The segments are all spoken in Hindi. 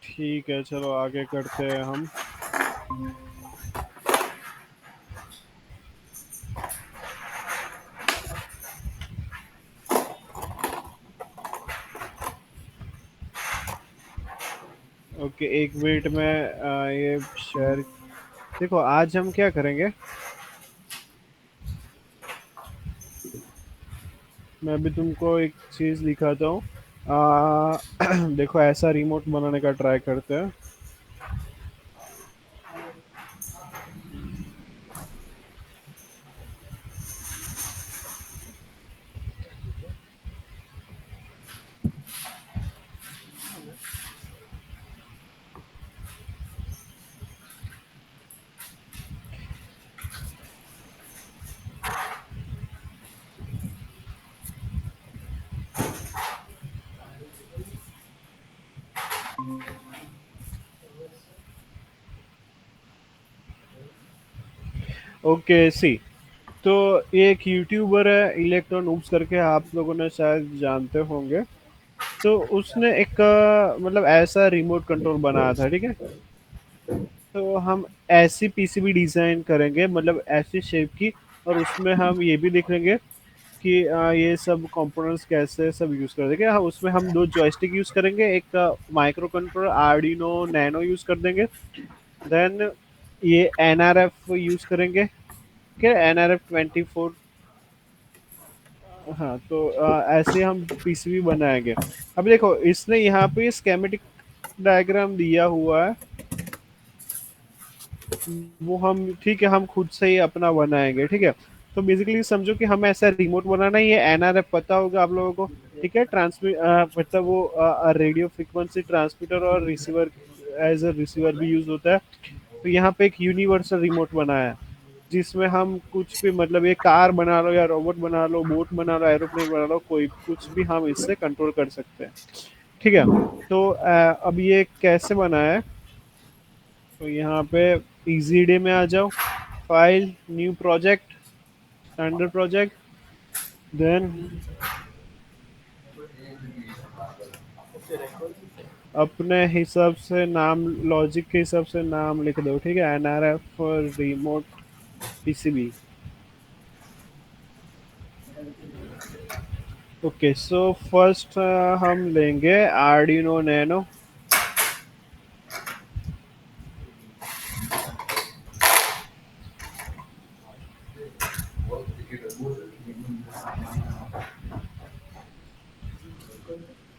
ठीक है, चलो आगे करते हैं हम। ओके, एक मिनट में ये शेयर। देखो आज हम क्या करेंगे। मैं भी तुमको एक चीज दिखाता हूँ। देखो ऐसा रिमोट बनाने का ट्राई करते हैं। ओके सी। तो ये एक यूट्यूबर है, इलेक्ट्रॉन ऊप्स करके, आप लोगों ने शायद जानते होंगे। तो उसने एक मतलब ऐसा रिमोट कंट्रोल बनाया था, ठीक है। तो हम ऐसी पीसीबी डिजाइन करेंगे, मतलब ऐसी शेप की। और उसमें हम ये भी देख लेंगे कि ये सब कंपोनेंट्स कैसे सब यूज कर देंगे। हाँ, उसमें हम दो जॉयस्टिक यूज करेंगे, एक micro controller Arduino nano use कर देंगे। देन ये एनआरएफ यूज करेंगे, ठीक है, NRF 24। हाँ, तो ऐसे हम पीसीबी बनाएंगे। अब देखो इसने यहाँ पे स्केमेटिक डायग्राम दिया हुआ है। वो हम, ठीक है, हम खुद से ही अपना बनाएंगे, ठीक है। तो बेसिकली समझो कि हमें ऐसा रिमोट बनाना है। ये एनआरएफ पता होगा आप लोगों को, ठीक है। ट्रांसमिट मतलब वो रेडियो फ्रिक्वेंसी ट्रांसमीटर और रिसीवर, एज अ रिसीवर भी यूज होता है। तो यहाँ पे एक यूनिवर्सल रिमोट बनाया है, जिसमें हम कुछ भी, मतलब ये कार बना लो या रोबोट बना लो, बोट बना लो, एरोप्लेन बना लो, कोई कुछ भी हम इससे कंट्रोल कर सकते हैं, ठीक है। तो अब ये कैसे बना है। तो यहाँ पे इजी डे में आ जाओ, file, new project, standard project. Then अपने हिसाब से नाम, लॉजिक के हिसाब से नाम लिख दो, ठीक है। NRF remote PCB. Okay, so first हम लेंगे आर्डिनो नैनो।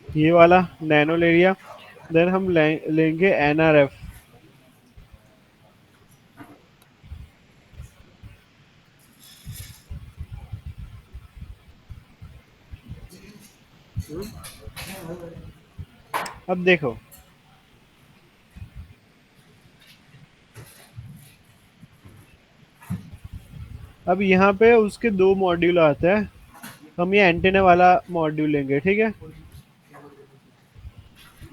ये वाला नैनो ले लिया। देन हम लेंगे NRF। अब देखो, अब यहाँ पे उसके दो मॉड्यूल आते हैं। हम ये एंटेना वाला मॉड्यूल लेंगे, ठीक है।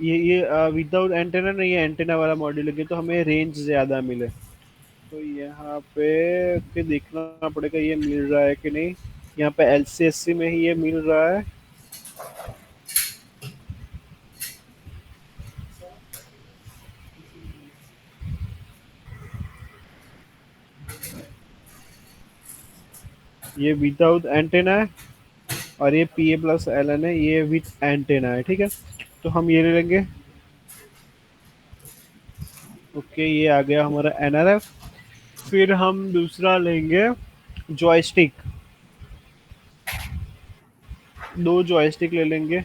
ये विदाउट एंटेना नहीं, ये एंटेना वाला मॉड्यूल लेंगे तो हमें रेंज ज़्यादा मिले। तो यहाँ पे देखना पड़ेगा ये मिल रहा है कि नहीं। यहाँ पे LCSC में ही ये मिल रहा है। ये विदाउट एंटेना है। और ये PA+LN है, ये विथ एंटेना है, ठीक है। तो हम ये ले लेंगे। ओके, ये आ गया हमारा NRF। फिर हम दूसरा लेंगे जॉयस्टिक। दो जॉयस्टिक ले लेंगे।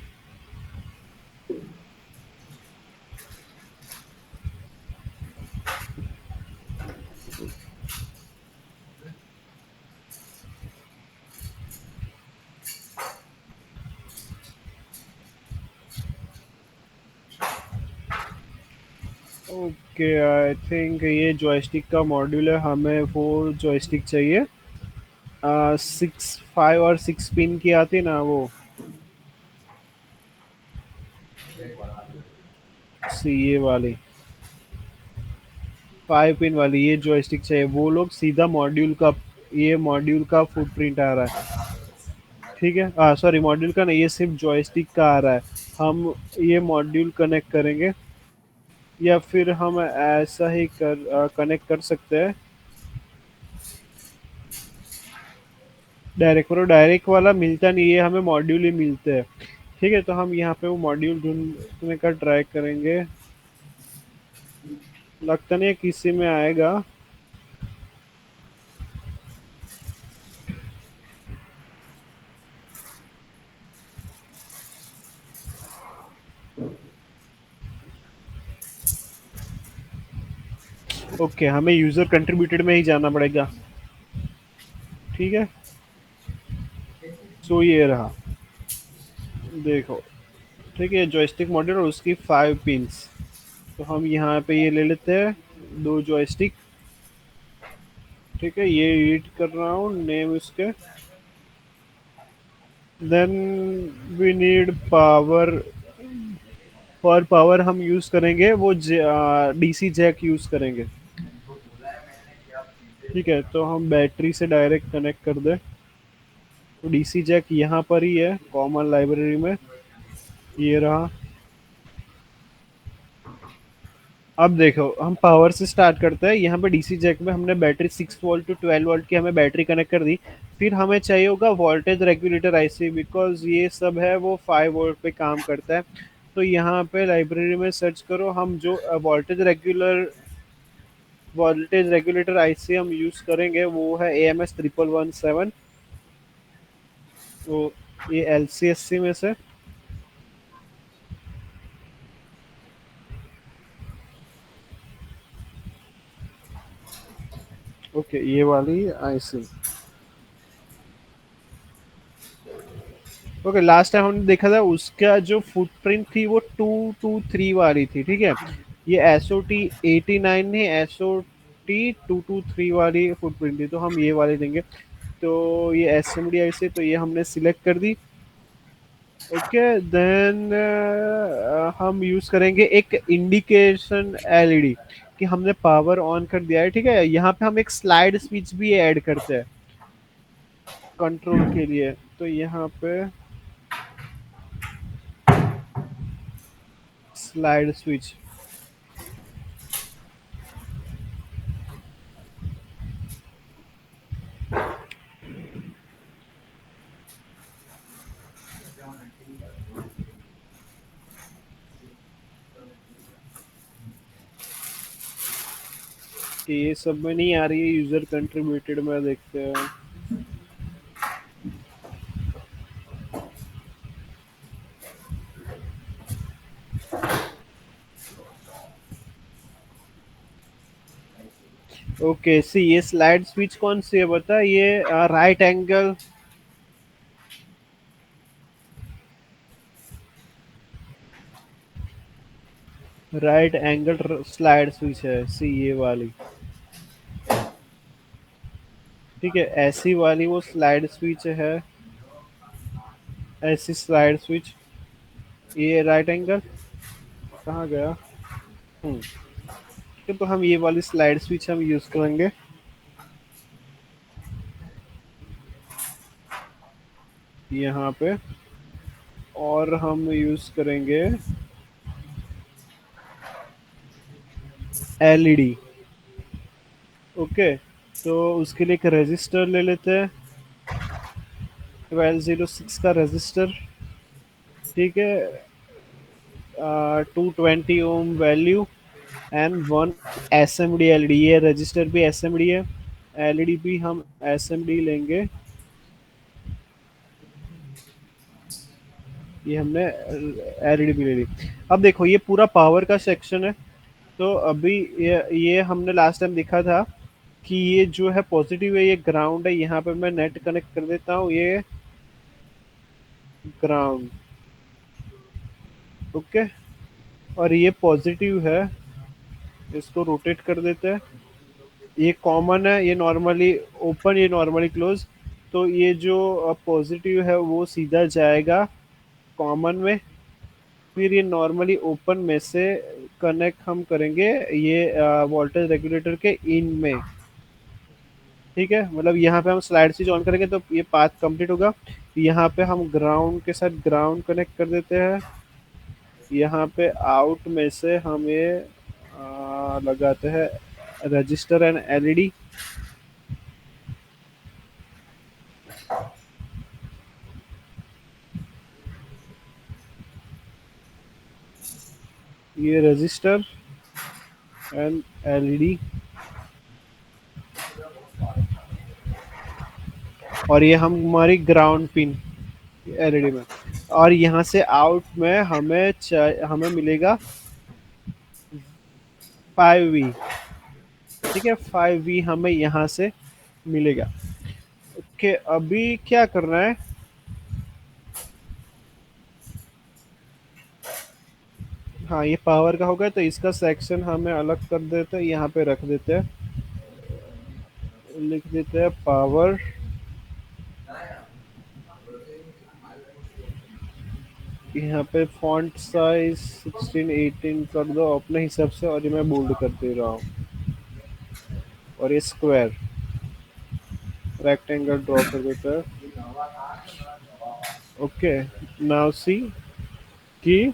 ओके, आई थिंक ये जॉयस्टिक का मॉड्यूल है, हमें वो जॉयस्टिक चाहिए। 6, 5 और 6 पिन की आती ना वो, सी ये वाली 5 पिन वाली ये जॉयस्टिक चाहिए। वो लोग सीधा मॉड्यूल का, ये मॉड्यूल का फुटप्रिंट आ रहा है, ठीक है। सॉरी, मॉड्यूल का नहीं, ये सिर्फ जॉयस्टिक का आ रहा है। हम ये मॉड्यूल कनेक्ट करेंगे। या फिर हम ऐसा ही कर कनेक्ट कर सकते हैं। डायरेक्ट, पर डायरेक्ट वाला मिलता नहीं है, हमें मॉड्यूल ही मिलते हैं। ठीक है, तो हम यहाँ पे वो मॉड्यूल ढूंढने का ट्राई करेंगे। लगता नहीं है किसी में आएगा। ओके, हमें यूजर कंट्रीब्यूटेड में ही जाना पड़ेगा। ठीक है, सो ये रहा, देखो। ठीक है, जॉयस्टिक मॉड्यूल और उसकी 5 पिंस। तो हम यहाँ पे ये ले लेते हैं, दो जॉयस्टिक। ठीक है, ये रीड कर रहा हूँ नेम इसके। Then we need power. For power हम यूज करेंगे वो डीसी जैक यूज करेंगे। ठीक है, तो हम बैटरी से डायरेक्ट कनेक्ट कर दे। तो डीसी जैक यहाँ पर ही है कॉमन लाइब्रेरी में, ये रहा। अब देखो, हम पावर से स्टार्ट करते हैं। यहाँ पे डीसी जैक में हमने बैटरी 6 वोल्ट टू 12 वोल्ट की हमें बैटरी कनेक्ट कर दी। फिर हमें चाहिए होगा वोल्टेज रेगुलेटर आईसी, बिकॉज ये सब है वो 5 वोल्ट पे काम करता है। तो यहाँ पे लाइब्रेरी में सर्च करो, हम जो वोल्टेज रेगुलेटर आईसी हम यूज करेंगे वो है AMS 1117। तो ये LCSC में से। ओके, ये वाली आईसी। ओके, लास्ट टाइम हमने देखा था उसका जो फुटप्रिंट थी वो 223 वाली थी। ठीक है, ये SOT 89 नहीं, SOT 223 वाली फुटप्रिंट थी, तो हम ये वाली देंगे। तो ये SMDI से तो ये हमने सिलेक्ट कर दी। ओके, देन हम यूज करेंगे एक इंडिकेशन एलईडी कि हमने पावर ऑन कर दिया है। ठीक है, यहाँ पे हम एक स्लाइड स्विच भी ऐड करते हैं कंट्रोल के लिए। तो यहाँ पे स्लाइड स्विच। कि ये सब में नहीं आ रही है, यूजर कंट्रीब्यूटेड में देखते हैं। ओके, सी ये स्लाइड स्विच कौन सी है बता, ये right angle. Right angle slide switch है, सी ये वाली। ठीक है, ऐसी वाली वो स्लाइड स्विच है, ऐसी स्लाइड स्विच। ये राइट एंगल कहाँ गया। ठीक है, तो हम ये वाली स्लाइड स्विच हम यूज करेंगे यहाँ पे। और हम यूज करेंगे एलईडी। ओके, तो उसके लिए एक रजिस्टर ले लेते हैं, 1206 का रजिस्टर। ठीक है, 220 ओम वैल्यू एंड 1 SMD एलईडी। ये रजिस्टर भी SMD है, एलईडी भी हम SMD लेंगे। ये हमने एलईडी भी ले ली। अब देखो, ये पूरा पावर का सेक्शन है। तो अभी ये हमने लास्ट टाइम देखा था कि ये जो है पॉजिटिव है, ये ग्राउंड है। यहाँ पे मैं नेट कनेक्ट कर देता हूँ, ये ग्राउंड। ओके, और ये पॉजिटिव है, इसको रोटेट कर देते हैं। ये कॉमन है, ये नॉर्मली ओपन, ये नॉर्मली क्लोज। तो ये जो पॉजिटिव है वो सीधा जाएगा कॉमन में। फिर ये नॉर्मली ओपन में से कनेक्ट हम करेंगे ये वोल्टेज रेगुलेटर के इन में। ठीक है, मतलब यहाँ पे हम स्लाइड स्विच ऑन करेंगे तो ये पाथ कंप्लीट होगा। यहाँ पे हम ग्राउंड के साथ ग्राउंड कनेक्ट कर देते हैं। यहाँ पे आउट में से हम ये लगाते हैं रजिस्टर एंड एलईडी। ये रजिस्टर एंड एलईडी, और ये हम हमारी ग्राउंड पिन एलईडी में। और यहाँ से आउट में हमें मिलेगा 5V। ठीक है, 5V हमें यहाँ से मिलेगा। ओके, अभी क्या करना है, हाँ ये पावर का होगा तो इसका सेक्शन हमें अलग कर देते हैं, यहाँ पे रख देते हैं, लिख देते हैं पावर। यहाँ पे फॉन्ट साइज 16 18 कर दो अपने हिसाब से, और ये मैं बोल्ड कर दे रहा हूँ। और ये स्क्वायर रेक्टेंगल ड्रॉ कर देता है। ओके, नाउ सी कि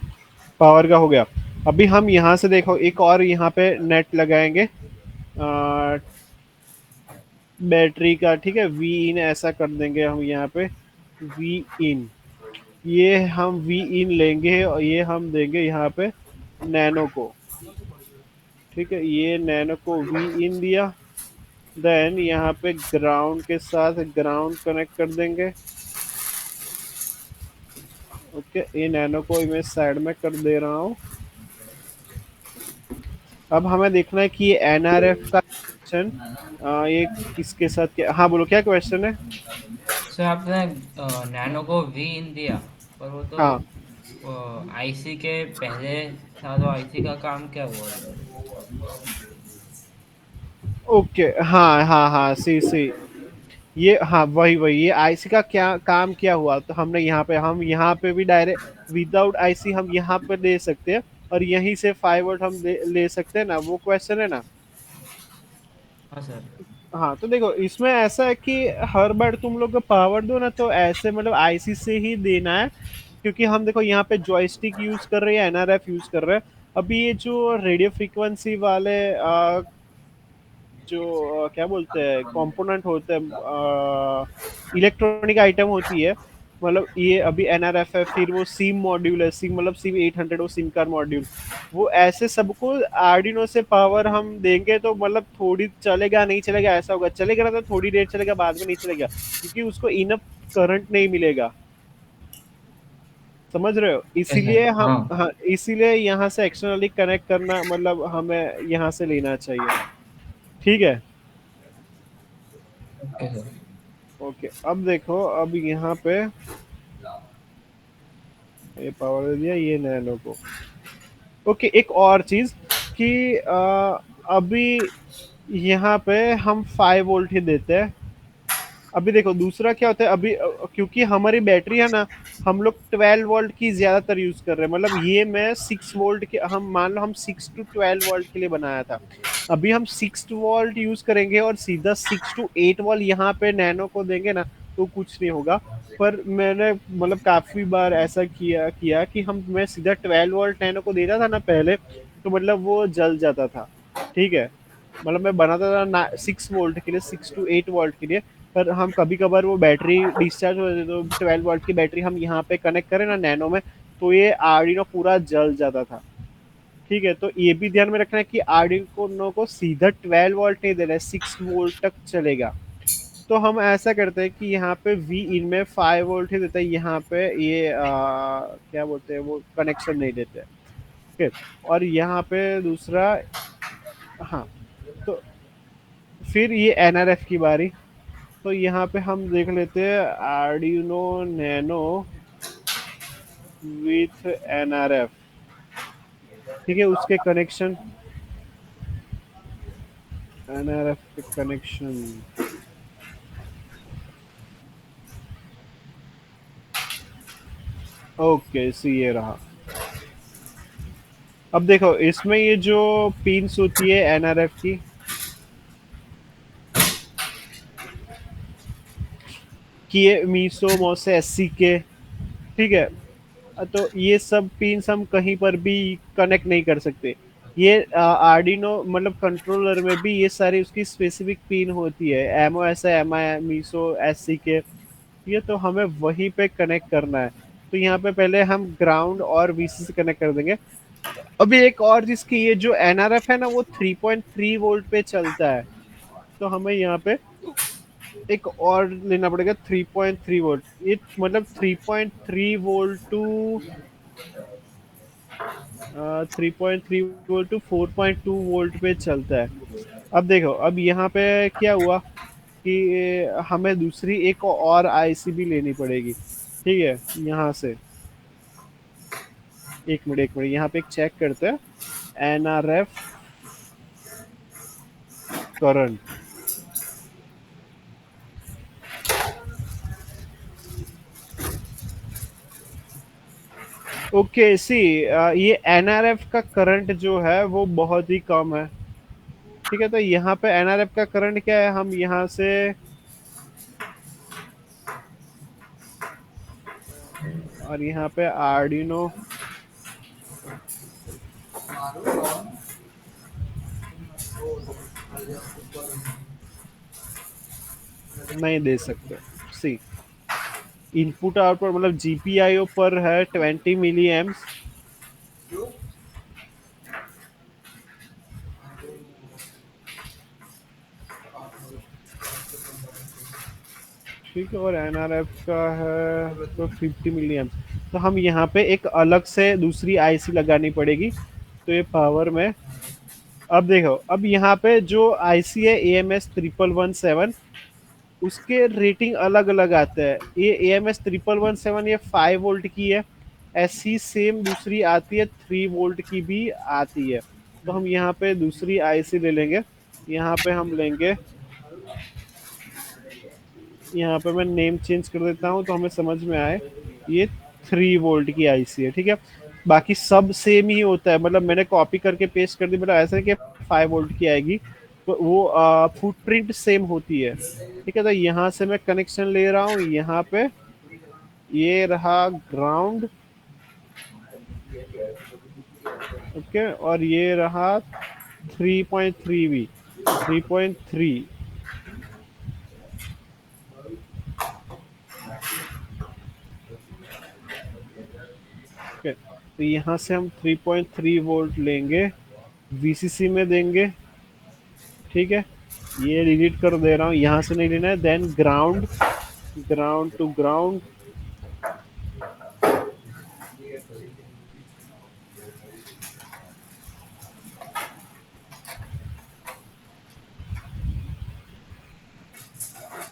पावर का हो गया। अभी हम यहाँ से देखो एक और यहाँ पे नेट लगाएंगे बैटरी का। ठीक है, वी इन ऐसा कर देंगे हम यहाँ पे, वी इन। ये हम वी इन लेंगे और ये हम देंगे यहाँ पे नैनो को। ठीक है, ये नैनो को वी इन दिया। देन यहाँ पे ग्राउंड के साथ ग्राउंड कनेक्ट कर देंगे। ओके, ये नैनो को मैं साइड में कर दे रहा हूँ। अब हमें देखना है कि ये एनआरएफ का क्वेश्चन ये किसके साथ क्या, हाँ बोलो क्या क्वेश्चन है। सर आपने नैनो को वी इन दिया, पर वो तो हाँ, आईसी के पहले था, तो आईसी का काम क्या हुआ उसमें? ओके, हाँ हाँ हाँ, सी सी, ये हाँ वही वही, ये आईसी का क्या काम क्या हुआ, तो हमने यहाँ पे, हम यहाँ पे भी डायरेक्ट विदाउट आईसी हम यहाँ पे दे सकते हैं, और यहीं से 5 वोल्ट हम ले सकते हैं ना, वो क्वेश्चन है ना। हाँ सर। हाँ तो देखो इसमें ऐसा है कि हर बार तुम लोग को पावर दो ना तो ऐसे मतलब आईसी से ही देना है, क्योंकि हम देखो यहाँ पे जॉयस्टिक यूज कर रहे हैं, एनआरएफ यूज कर रहे हैं। अभी ये जो रेडियो फ्रीक्वेंसी वाले जो क्या बोलते हैं कंपोनेंट होते हैं, इलेक्ट्रॉनिक आइटम होती है, मतलब ये अभी एनआरएफ है, फिर वो सिम मॉड्यूल है, सिम मतलब सिम 800 वो सिम कार्ड मॉड्यूल, वो ऐसे सबको आर्डिनो से पावर हम देंगे तो मतलब थोड़ी चलेगा नहीं चलेगा ऐसा होगा, चलेगा ना तो थोड़ी देर चलेगा, बाद में नहीं चलेगा, क्योंकि उसको इनफ करंट नहीं मिलेगा। समझ रहे हो, ओके इसीलिए सर, हम, हाँ। हाँ इसीलिए यहाँ से एक्सटर्नली कनेक्ट करना मतलब हमें यहाँ से लेना चाहिए। ठीक है। Okay sir. ओके, अब देखो अब यहाँ पे ये पावर दे दिया ये नैनो को। ओके, एक और चीज कि अभी यहाँ पे हम 5 वोल्ट ही देते हैं। अभी देखो दूसरा क्या होता है, अभी क्योंकि हमारी बैटरी है ना, हम लोग 12 वोल्ट की ज्यादातर यूज कर रहे हैं, मतलब ये मैं 6 वोल्ट के, हम मान लो हम 6 to 12 वोल्ट के लिए बनाया था। अभी हम 6 वोल्ट यूज करेंगे और सीधा 6 to 8 वोल्ट यहाँ पे नैनो को देंगे ना, तो कुछ नहीं होगा। पर मैंने मतलब काफी बार ऐसा किया किया कि हम, मैं सीधा 12 वोल्ट नैनो को देता था ना पहले, तो मतलब वो जल जाता था। ठीक है, मतलब मैं बनाता था 6 वोल्ट के लिए, 6 to 8 वोल्ट के लिए। पर हम कभी कभार वो बैटरी डिस्चार्ज हो जाती, तो 12 वोल्ट की बैटरी हम यहाँ पे कनेक्ट करें ना नैनो में, तो ये आर्डिनो पूरा जल जाता था। ठीक है, तो ये भी ध्यान में रखना है कि आर्डिनो को सीधा 12 वोल्ट नहीं देना है, 6 वोल्ट तक चलेगा। तो हम ऐसा करते हैं कि यहाँ पे वी इन में 5 वोल्ट ही देते हैं, यहाँ पे ये क्या बोलते हैं वो कनेक्शन नहीं देते। ठीक है, और यहाँ पे दूसरा, हाँ, तो फिर ये एनआरएफ की बारी। तो यहाँ पे हम देख लेते हैं आर्डिनो नैनो विथ एनआरएफ। ठीक है, उसके कनेक्शन, एनआरएफ के कनेक्शन। ओके, सी ये रहा। अब देखो इसमें ये जो पिन्स होती है एनआरएफ की, कि ये मीसो मोसे एससी के, ठीक है, तो ये सब पिन्स हम कहीं पर भी कनेक्ट नहीं कर सकते। ये आर्डिनो मतलब कंट्रोलर में भी ये सारी उसकी स्पेसिफिक पिन होती है, एमओ एस एम आई मीसो एस सी के, ये तो हमें वहीं पे कनेक्ट करना है। तो यहाँ पे पहले हम ग्राउंड और वीसी से कनेक्ट कर देंगे। अभी एक और जिसकी ये जो एनआरएफ है ना वो 3.3 वोल्ट पे चलता है, तो हमें यहाँ पे एक और लेना पड़ेगा 3.3 वोल्ट। ये मतलब 3.3 volt to 3.3 volt to 4.2 volt पे चलता है। अब देखो, अब यहाँ पे क्या हुआ कि हमें दूसरी एक और आईसी भी लेनी पड़ेगी, ठीक है। यहाँ से एक मिनट यहाँ पे एक चेक करते हैं, एनआरएफ करंट। ओके सी, ये एनआरएफ का करंट जो है वो बहुत ही कम है, ठीक है। तो यहाँ पे एनआरएफ का करंट क्या है, हम यहाँ से और यहाँ पे आर्डिनो नहीं दे सकते। सी, इनपुट आउटपुट मतलब जीपीआईओ पर है 20 मिली एम्प्स, ठीक है। और एनआरएफ का है तो 50 मिली एम्प्स, तो हम यहाँ पे एक अलग से दूसरी आईसी लगानी पड़ेगी। तो ये पावर में, अब देखो, अब यहाँ पे जो आईसी है AMS 1117, उसके रेटिंग अलग अलग आते हैं। ये AMS 1117 ये 5 वोल्ट की है, ऐसी सेम दूसरी आती है 3 वोल्ट की भी आती है। तो हम यहाँ पे दूसरी आईसी ले लेंगे। यहाँ पे हम लेंगे, यहाँ पे मैं नेम चेंज कर देता हूँ तो हमें समझ में आए। ये 3 वोल्ट की आईसी है, ठीक है। बाकी सब सेम ही होता है, मतलब मैंने कॉपी करके पेस्ट कर दी, मतलब ऐसा है कि 5 वोल्ट की आएगी, तो वो फुटप्रिंट सेम होती है, ठीक है। तो यहाँ से मैं कनेक्शन ले रहा हूँ यहाँ पे, ये रहा ग्राउंड, ओके। और ये रहा 3.3 भी, 3.3, ओके। तो यहाँ से हम 3.3 वोल्ट लेंगे, वीसीसी में देंगे, ठीक है। ये डिलीट कर दे रहा हूँ, यहाँ से नहीं लेना है। Then ground, ground to ground,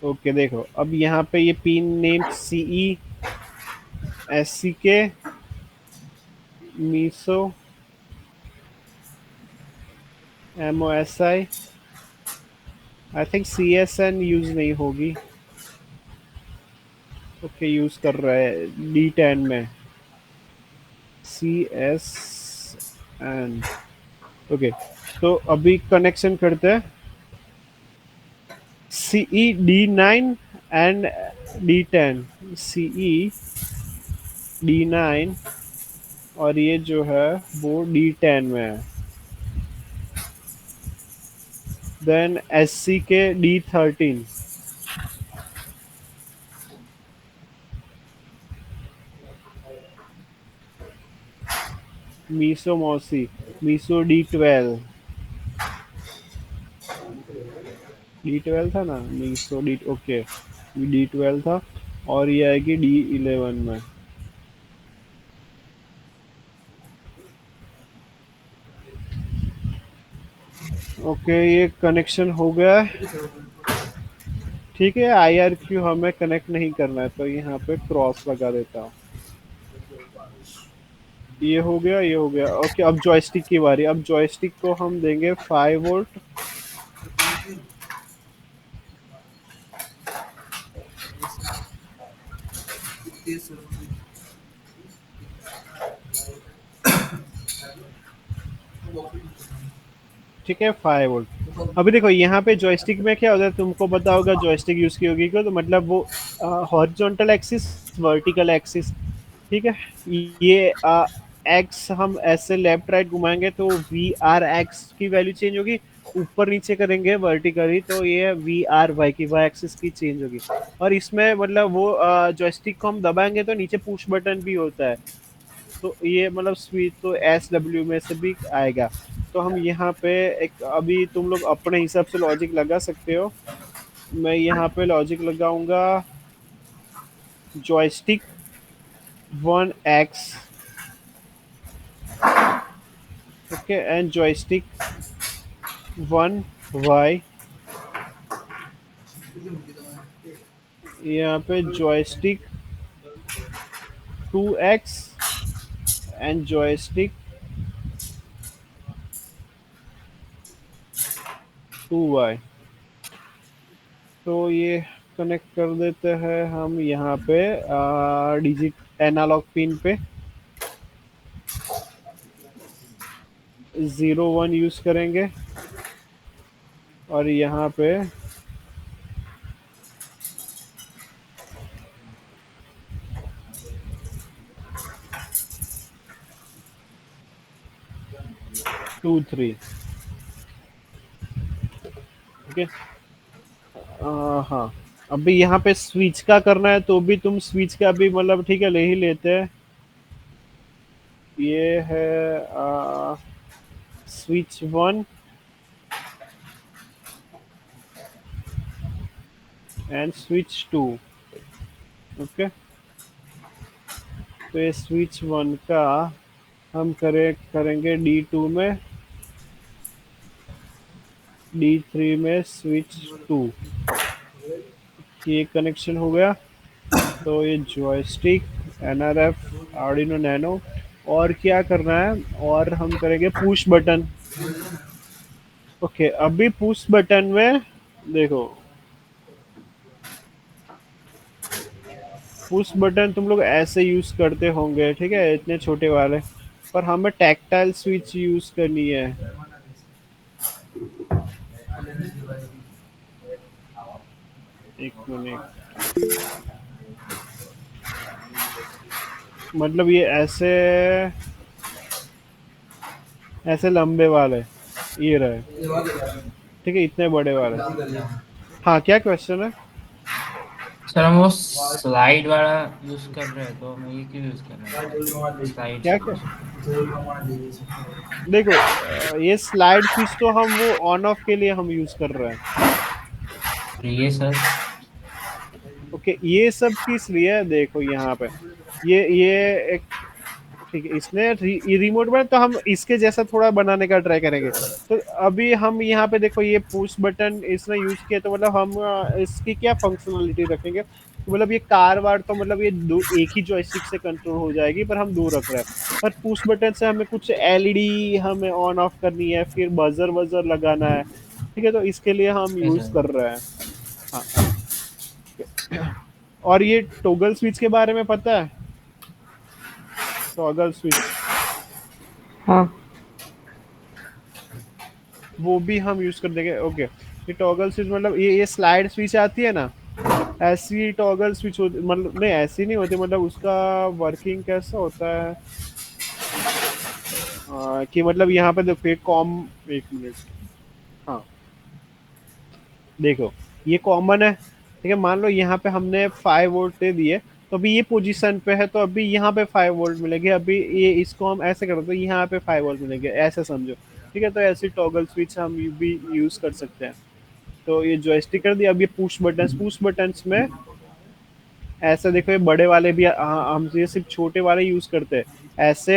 okay. देखो अब यहाँ पे ये pin name CE SCK MISO MOSI, I think CSN use नहीं होगी, ओके। यूज कर रहा है D10 में CSN, ओके। तो अभी कनेक्शन करते हैं, CE D9 and D10, CE D9 और ये जो है वो D10 में है। देन SCK D13, मीसो मौसी, मीसो D12 था ना, मीसो डी, ओके। D12 था, और ये आएगी D11 में। ओके, ये कनेक्शन हो गया है, ठीक है। IRQ हमें कनेक्ट नहीं करना है, तो यहाँ पे क्रॉस लगा देता हूँ। ये हो गया, ये हो गया, ओके। अब जॉयस्टिक की बारी। अब जॉयस्टिक को हम देंगे 5 वोल्ट, ठीक है, 5 वोल्ट। अभी देखो यहाँ पे जॉयस्टिक में क्या होता है, तुमको पता होगा जॉयस्टिक यूज की होगी क्यों, तो मतलब वो हॉरिजॉन्टल एक्सिस, वर्टिकल एक्सिस, ठीक है। ये एक्स हम ऐसे लेफ्ट राइट घुमाएंगे तो वी आर एक्स की वैल्यू चेंज होगी। ऊपर नीचे करेंगे वर्टिकली तो ये वी आर वाई की वाई एक्सिस की चेंज होगी। और इसमें मतलब वो जॉयस्टिक को हम दबाएंगे तो नीचे पुश बटन भी होता है। तो ये मतलब स्विच तो एस डब्ल्यू में से भी आएगा। तो हम यहाँ पे एक अभी तुम लोग अपने हिसाब से लॉजिक लगा सकते हो। मैं यहाँ पे लॉजिक लगाऊंगा joystick 1x, okay, and joystick 1y। यहाँ पे joystick 2x and joystick 2y। तो ये कनेक्ट कर देते हैं हम यहाँ पे डिजिट एनालॉग पिन पे 0 1 यूज करेंगे। और यहाँ पे 2 3, ओके। हाँ, अभी यहाँ पे स्विच का करना है तो भी तुम स्विच का भी मतलब ठीक है ले ही लेते हैं। ये है स्विच 1 एंड स्विच 2, ओके। तो ये स्विच 1 का हम करेंगे D2 में, D3 में स्विच 2। ये कनेक्शन हो गया। तो ये जॉयस्टिक एनआरएफ आर्डिनो नैनो। और क्या करना है, और हम करेंगे पुश बटन। ओके, अभी पुश बटन में देखो, पुश बटन तुम लोग ऐसे यूज करते होंगे, ठीक है, इतने छोटे वाले। पर हमें टैक्टाइल स्विच यूज करनी है। एक मिनट, मतलब ये ऐसे ऐसे लंबे वाले ये रहे, ठीक है, इतने बड़े वाले। हाँ, क्या क्वेश्चन है? सर हम वो स्लाइड वाला यूज कर रहे हैं तो हमें ये क्यों यूज करना है सर? स्लाइड क्या क्या स्विच। देखो, ये स्लाइड स्विच तो हम वो ऑन ऑफ के लिए हम यूज कर रहे हैं। ये सर। ओके, ये सब किस लिए है? देखो यहाँ पे ये एक, ठीक है, इसने रिमोट में तो हम इसके जैसा थोड़ा बनाने का ट्राई करेंगे। तो अभी हम यहाँ पे देखो ये पुश बटन इसने यूज किया तो मतलब हम इसकी क्या फंक्शनलिटी रखेंगे, तो मतलब ये कार वार तो मतलब ये दो एक ही जॉयस्टिक से कंट्रोल हो जाएगी, पर हम दो रख रहे हैं। पर पुश बटन से हमें कुछ एलईडी हमें ऑन ऑफ करनी है, फिर बजर वजर लगाना है, ठीक है, तो इसके लिए हम ओके यूज सर। कर रहे हैं। हाँ। और ये टॉगल स्विच के बारे में पता है? टॉगल स्विच हाँ। वो भी हम यूज कर देंगे, ओके। ये टॉगल स्विच मतलब ये स्लाइड स्विच आती है ना, ऐसी टॉगल स्विच होती, मतलब नहीं ऐसी नहीं होती, मतलब उसका वर्किंग कैसा होता है कि मतलब यहाँ पे देखो ये कॉम, एक मिनट, हाँ, देखो ये कॉमन है, ठीक है। मान लो यहाँ पे हमने 5 वोल्ट दे दिए, तो अभी ये पोजीशन पे है तो अभी यहाँ पे 5 वोल्ट मिलेंगे। अभी ये इसको हम ऐसे करो तो यहाँ पे 5 वोल्ट मिलेंगे, ऐसे समझो, ठीक है। तो ऐसी टॉगल स्विच हम भी यूज कर सकते हैं। तो ये जॉयस्टिक कर दिया। अब ये पुश बटन्स में ऐसे देखो, ये बड़े वाले भी हम ये सिर्फ छोटे वाले यूज करते हैं ऐसे।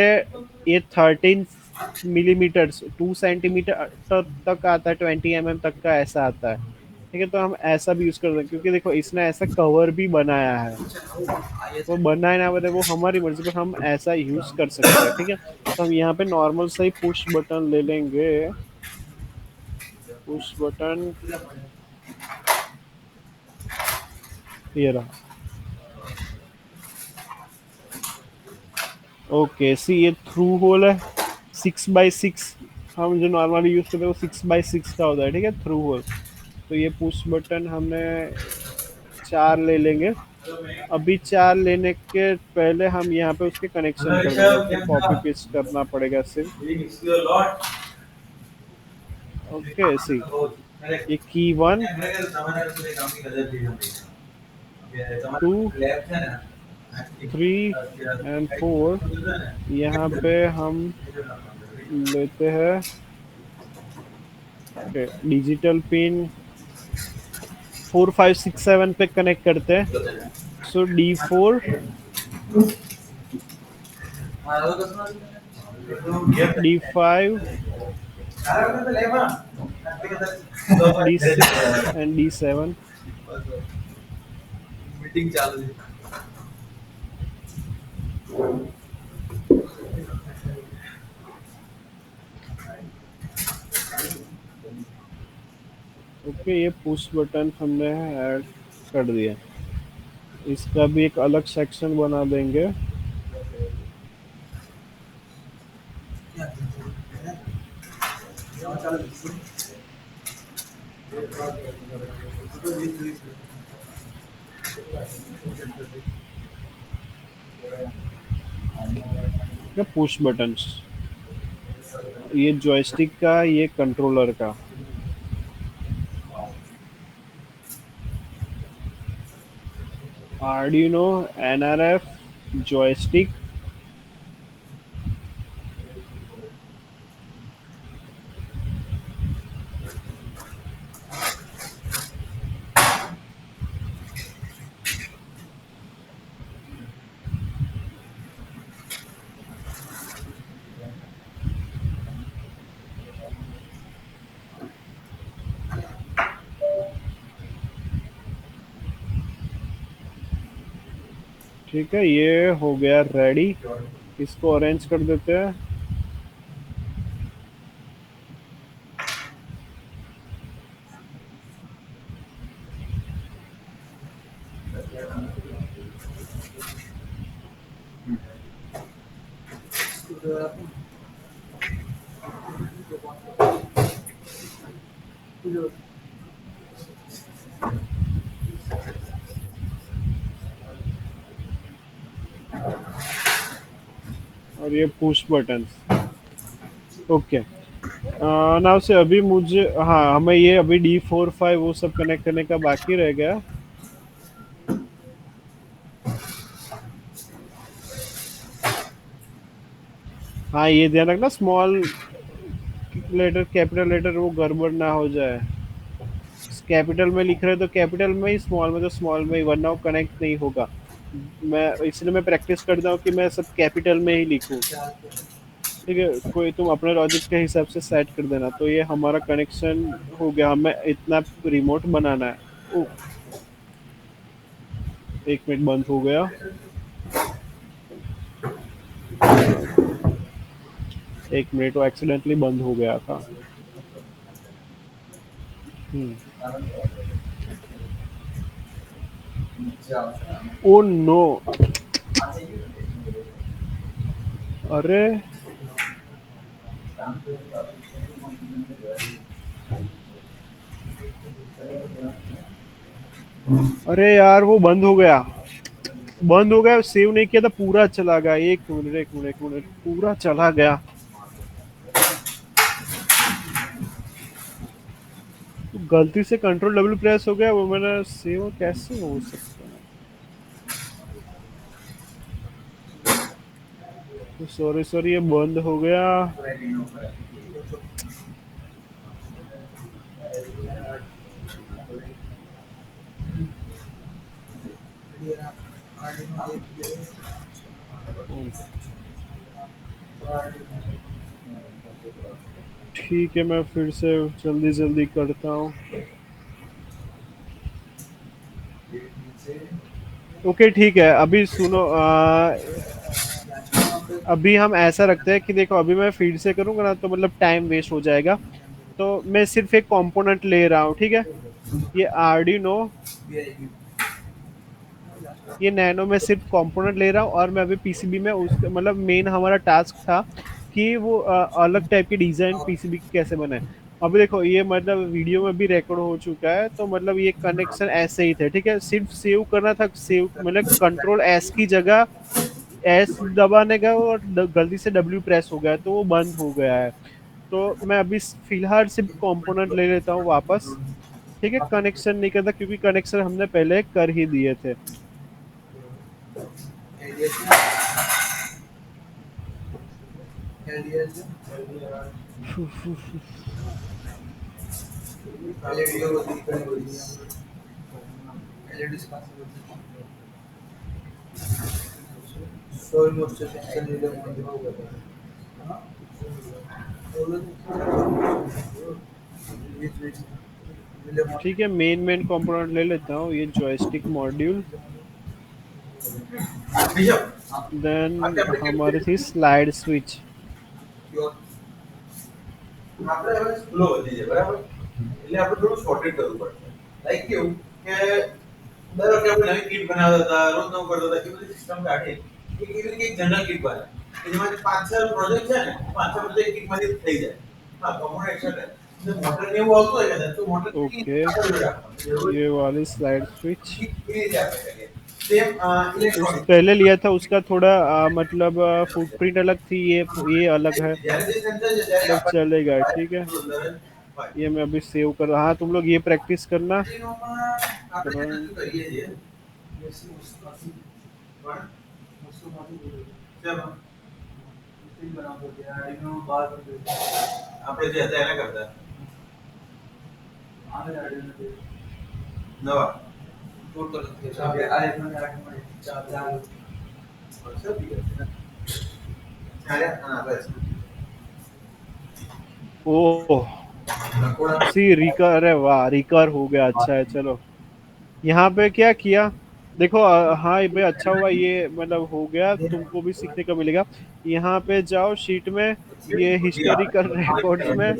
ये 13 मिलीमीटर 2 सेंटीमीटर तक आता है, 20 mm तक का ऐसा आता है, ठीक है। तो हम ऐसा भी यूज करते हैं क्योंकि देखो इसने ऐसा कवर भी बनाया है। वो बनाए ना बने वो हमारी मर्जी, पर हम ऐसा यूज कर सकते हैं, ठीक है। तो हम यहाँ पे नॉर्मल सा ही पुश बटन ले लेंगे। पुश बटन ये रहा। ओके, सी ये थ्रू होल है 6x6। हम जो नॉर्मली यूज करते हैं वो 6x6 का होता है, ठीक है, थ्रू होल। तो ये पुश बटन हमने 4 ले लेंगे। अभी 4 लेने के पहले हम यहाँ पे उसके कनेक्शन कर देंगे, फिर कॉपी पेस्ट करना पड़ेगा सिर्फ। ओके सी, ये की 1 2 3 एंड 4, यहाँ पे हम लेते हैं डिजिटल पिन 4 5 6 7 पे कनेक्ट करते हैं। सो D4 D5 D6 and D7। Meeting चालू है। ओके, ये पुश बटन हमने ऐड कर दिया। इसका भी एक अलग सेक्शन बना देंगे। पुश बटन्स, ये जॉयस्टिक का, ये कंट्रोलर का। आर्डिनो, एनआरएफ, जॉयस्टिक, ठीक है, ये हो गया रेडी। इसको अरेंज कर देते हैं। और ये पुश बटन। ओके, नाउ से अभी मुझे, हाँ, हमें ये अभी D4 5 वो सब कनेक्ट करने का बाकी रह गया। हाँ, ये ध्यान रखना, स्मॉल लेटर कैपिटल लेटर वो गड़बड़ ना हो जाए। कैपिटल में लिख रहे तो कैपिटल में ही, स्मॉल में तो स्मॉल में ही, वरना वो कनेक्ट नहीं होगा। मैं इसलिए मैं प्रैक्टिस करता हूँ कि मैं सब कैपिटल में ही लिखूँ। ठीक है, कोई तुम अपने लॉजिक के हिसाब से सेट कर देना। तो ये हमारा कनेक्शन हो गया, हमें इतना रिमोट बनाना है। ओह, 1 मिनट, बंद हो गया। 1 मिनट, वो एक्सीडेंटली बंद हो गया था। ओ नो, अरे अरे यार, वो बंद हो गया, बंद हो गया। सेव नहीं किया था, पूरा चला गया। 1 मिनट 1 मिनट 1 मिनट, पूरा चला गया। गलती से कंट्रोल डब्ल्यू प्रेस हो गया, वो मैंने सेव कैसे हो सकता है। तो सॉरी सॉरी, ये बंद हो गया। ठीक है, मैं फिर से जल्दी जल्दी करता हूँ। ओके ठीक है, अभी सुनो, अभी हम ऐसा रखते हैं कि देखो, अभी मैं फीड से करूँगा ना तो मतलब टाइम वेस्ट हो जाएगा। तो मैं सिर्फ एक कंपोनेंट ले रहा हूँ, ठीक है। ये आर्डिनो, ये नैनो में सिर्फ कंपोनेंट ले रहा हूँ। और मैं अभी पीसीबी में उस, मतलब मेन हमारा टास्क था कि वो अलग टाइप की डिजाइन पीसीबी की कैसे बनाए। अब देखो ये मतलब वीडियो में भी रिकॉर्ड हो चुका है, तो मतलब ये कनेक्शन ऐसे ही थे, ठीक है, सिर्फ सेव करना था, सेव मतलब कंट्रोल एस की जगह एस दबाने का और गलती से डब्ल्यू प्रेस हो गया तो वो बंद हो गया है। तो मैं अभी फिलहाल सिर्फ कंपोनेंट ले लेता हूँ वापस, ठीक है, कनेक्शन नहीं करता क्योंकि कनेक्शन हमने पहले कर ही दिए थे। ठीक है, मेन कंपोनेंट ले लेता हूँ, ये जॉयस्टिक मॉड्यूल, देन हमारी थी स्लाइड स्विच। આપણે હવે સ્લો વધી જાય બરાબર એટલે આપણે થોડું શોર્ટેડ કરવું પડશે લાઈક કેવું કે દર વખતે આપણે નવી કીટ બનાવતા હતા રોજ નવું કરતા હતા એ બધી સિસ્ટમ કાઢી એક એવી રીતે એક જનરલ કીટ બને કે જેમાંથી 5-6 પ્રોજેક્ટ છે ને 5-6 પ્રોજેક્ટ કીટમાંથી થઈ જાય હા કમ્પ્યુટર એક્સેપ્ટ મોટર ને એવું આવતું હોય કદાચ તો મોટર ની ओके, આપણે જોડે રાખવાનું ये वाली स्लाइड स्विच એ રીતે આપણે કરીએ સેમ उस ઇલેક્ટ્રોનિક पहले लिया था उसका थोड़ा मतलब फुटप्रिंट अलग थी, ये अलग है, જ્યારે જે સેન્સર છે ત્યારે बट આપણે चलेगा, ठीक है। ये मैं अभी सेव कर रहा, हाँ तुम लोग ये प्रैक्टिस करना। આપણે करंट જેટલું કરીએ છીએ પણ શેમાં? આપણે જે હતા એને કરતા નવા અરે હા બસ ओह, सी रिकर, अरे वाह रिकर हो गया, अच्छा है, चलो। यहाँ पे क्या किया, देखो हाँ ये भाई अच्छा हुआ, ये मतलब हो गया, तुमको भी सीखने को मिलेगा। यहाँ पे जाओ शीट में, ये हिस्टोरिकल रिकॉर्ड्स में,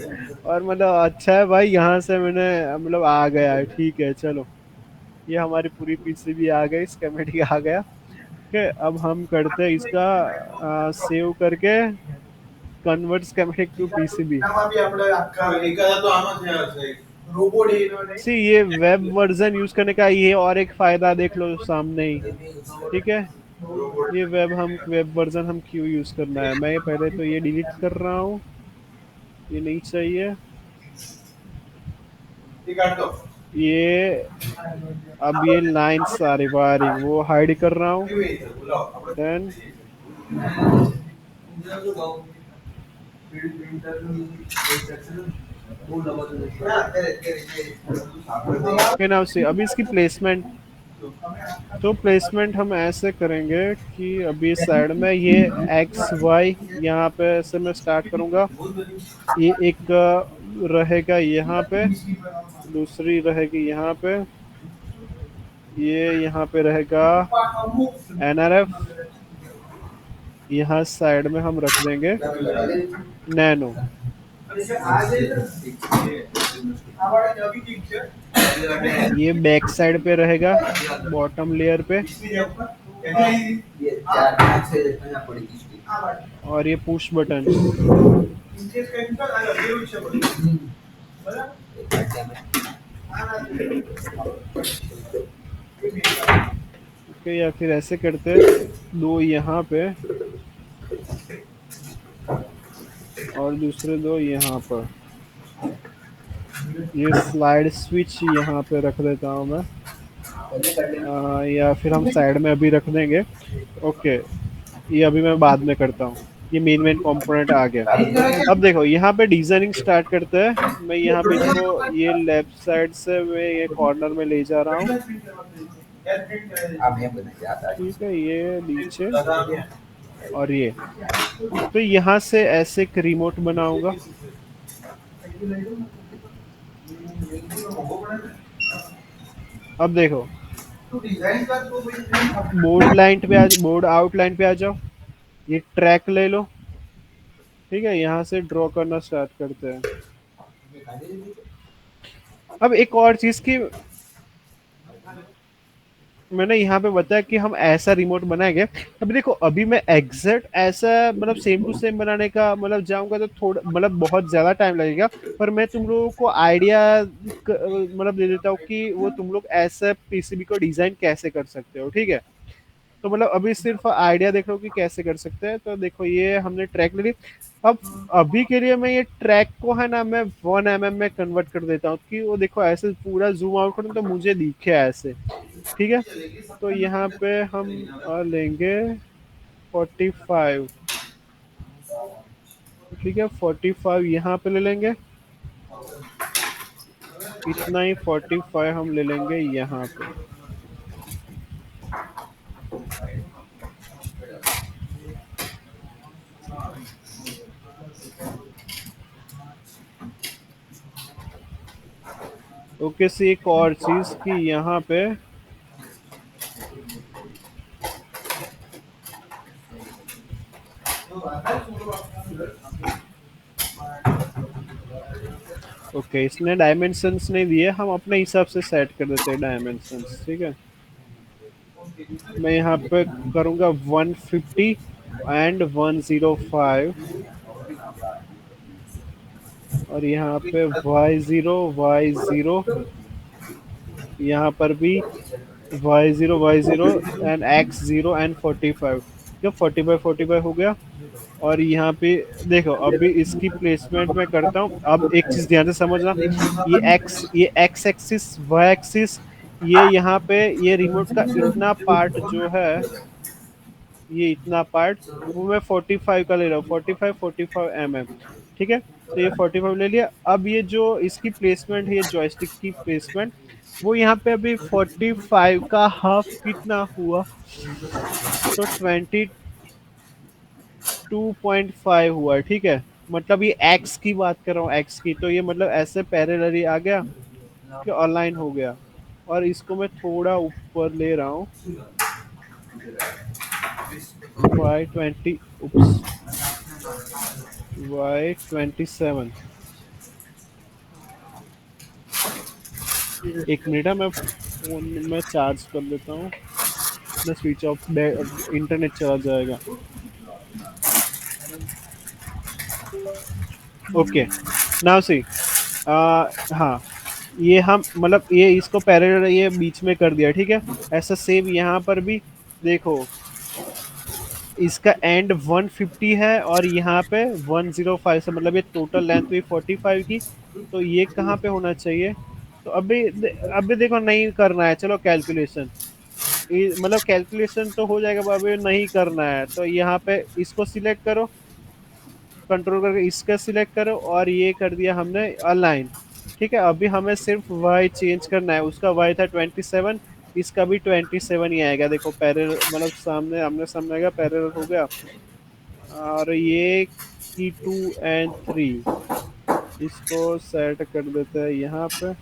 और मतलब अच्छा है भाई, यहाँ से मैंने मतलब आ गया है, ठीक है चलो। ये हमारी पूरी पीसीबी आ गई, स्कीमेटिक आ गया। ओके, अब हम करते हैं इसका सेव करके कन्वर्ट स्कीमेटिक टू पीसीबी। આમાં બી આપણે આખા એકાદા તો આમાં જ હશે રોબોટ એનો નહીં सी ये वेब वर्जन यूज करने का ये और एक फायदा देख लो सामने ही, ठीक है। રોબોટ ये वेब वर्जन हम क्यों यूज करना है, मैं ये पहले तो ये डिलीट कर रहा हूँ, ये नहीं चाहिए। એ કાઢ દો ये अब ये लाइंस सारी वायरिंग वो हाइड कर रहा हूँ, કેવી રીતે બોલાવો આપણે देन હા અત્યારે के नाम से अभी इसकी प्लेसमेंट, तो प्लेसमेंट हम ऐसे करेंगे कि अभी साइड में ये एक्स वाई, यहाँ पे से मैं स्टार्ट करूँगा। ये एक रहेगा यहाँ पे, दूसरी रहेगी यहाँ पे, ये यहाँ पे रहेगा एनआरएफ, यहाँ साइड में हम रख देंगे नैनो। ये बैक साइड पे रहेगा, बॉटम लेयर पे, और ये पुश बटन्स। ओके, या फिर ऐसे करते हैं, दो यहाँ पे और दूसरे दो यहाँ पर। ये स्लाइड स्विच यहाँ पे रख देता हूँ मैं, या फिर हम साइड में अभी रख देंगे। ओके, ये अभी मैं बाद में करता हूँ, ये मेन कंपोनेंट आ गया। अब देखो यहाँ पे डिजाइनिंग स्टार्ट करते हैं। मैं यहाँ पे इसको ये लेफ्ट साइड से मैं ये कॉर्नर में ले जा रहा हूँ, ठीक है, ये नीचे और ये, तो यहाँ से ऐसे एक रिमोट बनाऊंगा। अब देखो बोर्ड आउटलाइन पे आ जाओ, ये ट्रैक ले लो, ठीक है, यहाँ से ड्रॉ करना स्टार्ट करते हैं। अब एक और चीज की, मैंने यहाँ पे बताया कि हम ऐसा रिमोट बनाएंगे। अभी देखो, अभी मैं एग्जैक्ट ऐसा मतलब सेम टू सेम बनाने का मतलब जाऊंगा तो थोड़ा मतलब बहुत ज्यादा टाइम लगेगा। पर मैं तुम लोगों को आइडिया मतलब दे देता हूँ कि वो तुम लोग ऐसा पीसीबी को डिजाइन कैसे कर सकते हो, ठीक है। तो मतलब अभी सिर्फ आइडिया देख रहा हूँ कि कैसे कर सकते हैं। तो देखो, ये हमने ट्रैक ले ली। अब अभी के लिए मैं ये ट्रैक को है ना, मैं 1 mm में कन्वर्ट कर देता हूँ कि वो देखो ऐसे पूरा जूम आउट करूँ तो मुझे दिखे ऐसे, ठीक है। तो यहाँ पे हम लेंगे 45, ठीक है। 45 यहाँ पे ले लेंगे, इतना ही 45 हम ले लेंगे यहाँ पे। ओके, से एक और चीज कि यहाँ पे ओके, इसने डायमेंशंस नहीं दिए, हम अपने हिसाब से सेट कर देते हैं डायमेंशंस, ठीक है। मैं यहाँ पे करूँगा 150 एंड 105, और यहाँ पे y0 यहाँ पर भी y0 एंड x0 एंड 45, जो 45 हो गया। और यहाँ पे देखो, अभी इसकी प्लेसमेंट मैं करता हूँ। अब एक चीज ध्यान से समझना, ये एक्स एक्सिस वाई एक्सिस, ये यहाँ पे ये रिमोट का इतना पार्ट जो है, ये इतना पार्ट वो मैं 45 का ले रहा हूँ, 45 ठीक है। तो ये 45 ले लिया। अब ये जो इसकी प्लेसमेंट है, ये जॉयस्टिक की प्लेसमेंट, वो यहाँ पे अभी 45 का हाफ कितना हुआ, तो 22.5 हुआ, ठीक है। मतलब ये एक्स की बात कर रहा हूँ, एक्स की, तो ये मतलब ऐसे पैरेलली आ गया कि अलाइन हो गया। और इसको मैं थोड़ा ऊपर ले रहा हूँ, y20, y27। एक मिनट है, मैं फोन में चार्ज कर लेता हूँ, मैं स्विच ऑफ, इंटरनेट चला जाएगा। ओके, नाउ सी, हाँ, ये हम मतलब ये इसको पैरेलल ये बीच में कर दिया, ठीक है। ऐसा सेम यहाँ पर भी देखो, इसका एंड 150 है और यहाँ पे 105 से, मतलब ये टोटल लेंथ हुई 45 की। तो ये कहाँ पे होना चाहिए? तो अभी देखो, नहीं करना है, चलो कैलकुलेशन, मतलब कैलकुलेशन तो हो जाएगा, पर अभी नहीं करना है। तो यहाँ पे इसको सिलेक्ट करो, कंट्रोल करके इसका सिलेक्ट करो, और ये कर दिया हमने अलाइन, ठीक है। अभी हमें सिर्फ वाई चेंज करना है, उसका वाई था 27, इसका भी 27 ही आएगा। देखो पैरेलल, मतलब सामने आमने सामने आएगा, पैरेलल हो गया। और ये की 2 और 3, इसको सेट कर देते हैं यहाँ पे।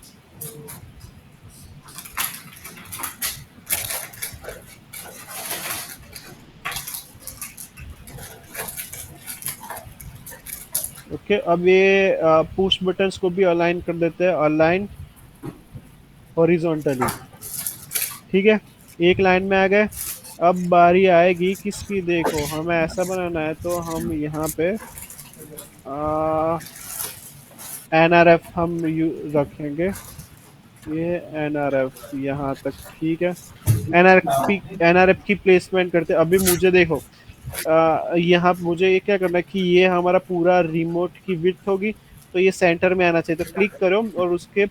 ओके, अब ये पुश बटन्स को भी अलाइन कर देते हैं, अलाइन हॉरिजॉन्टली, ठीक है। एक लाइन में आ गए। अब बारी आएगी किसकी, देखो हमें ऐसा बनाना है, तो हम यहाँ पे एनआरएफ हम रखेंगे, ये एनआरएफ यहाँ तक, ठीक है। एनआरएफ की प्लेसमेंट करते। अभी मुझे देखो, यहाँ मुझे ये क्या करना है कि ये हमारा पूरा रिमोट की विड्थ होगी, तो ये सेंटर में आना चाहिए। तो क्लिक करो और उसके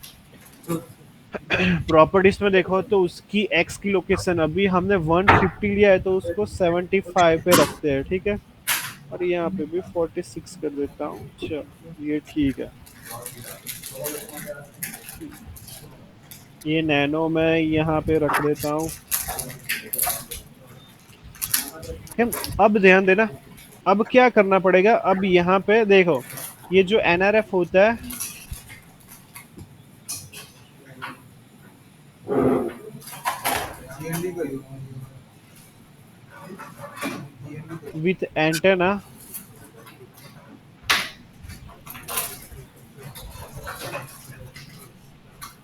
प्रॉपर्टीज में देखो, तो उसकी एक्स की लोकेशन अभी हमने 150 लिया है, तो उसको 75 पे रखते हैं, ठीक है। और यहाँ पे भी 46 कर देता हूँ, चलो ये ठीक है। ये नैनो में यहाँ पे रख देता हूँ। अब ध्यान देना, अब क्या करना पड़ेगा। अब यहाँ पे देखो, ये जो एनआरएफ होता है, विथ एंटेना,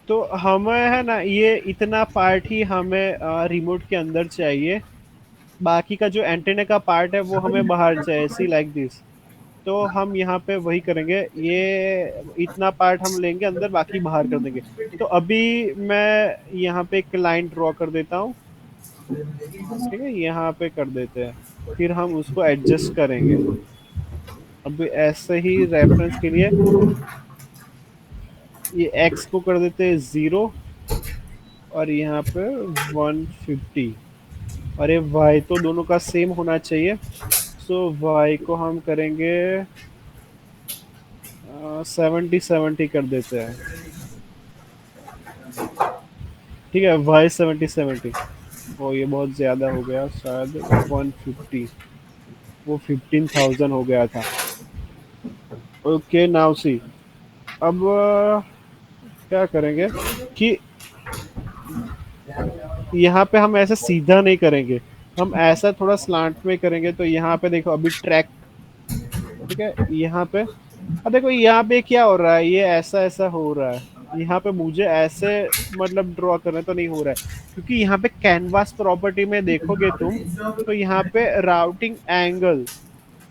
तो हमें है ना ये इतना पार्ट ही हमें रिमोट के अंदर चाहिए, बाकी का जो एंटेना का पार्ट है वो हमें बाहर चाहिए, सी लाइक दिस। तो हम यहाँ पे वही करेंगे, ये इतना पार्ट हम लेंगे अंदर, बाकी बाहर कर देंगे। तो अभी मैं यहाँ पे एक लाइन ड्रॉ कर देता हूँ, ठीक है, यहाँ पे कर देते हैं, फिर हम उसको एडजस्ट करेंगे। अभी ऐसे ही रेफरेंस के लिए ये x को कर देते हैं 0, और यहाँ पे 150, और ये y तो दोनों का सेम होना चाहिए, सो y को हम करेंगे 70 कर देते हैं, ठीक है, y 70। ओ ये बहुत ज़्यादा हो गया, शायद 150, वो 15,000 हो गया था। ओके नाउ सी, अब क्या करेंगे कि यहाँ पे हम ऐसे सीधा नहीं करेंगे, हम ऐसा थोड़ा स्लांट में करेंगे। तो यहाँ पे देखो अभी ट्रैक, ठीक है, यहाँ पे अब देखो यहाँ पे क्या हो रहा है, ये ऐसा ऐसा हो रहा है, यहाँ पे मुझे ऐसे मतलब ड्रॉ करना तो नहीं हो रहा है, क्योंकि यहाँ पे कैनवास प्रॉपर्टी में देखोगे तुम, तो यहाँ पे राउटिंग एंगल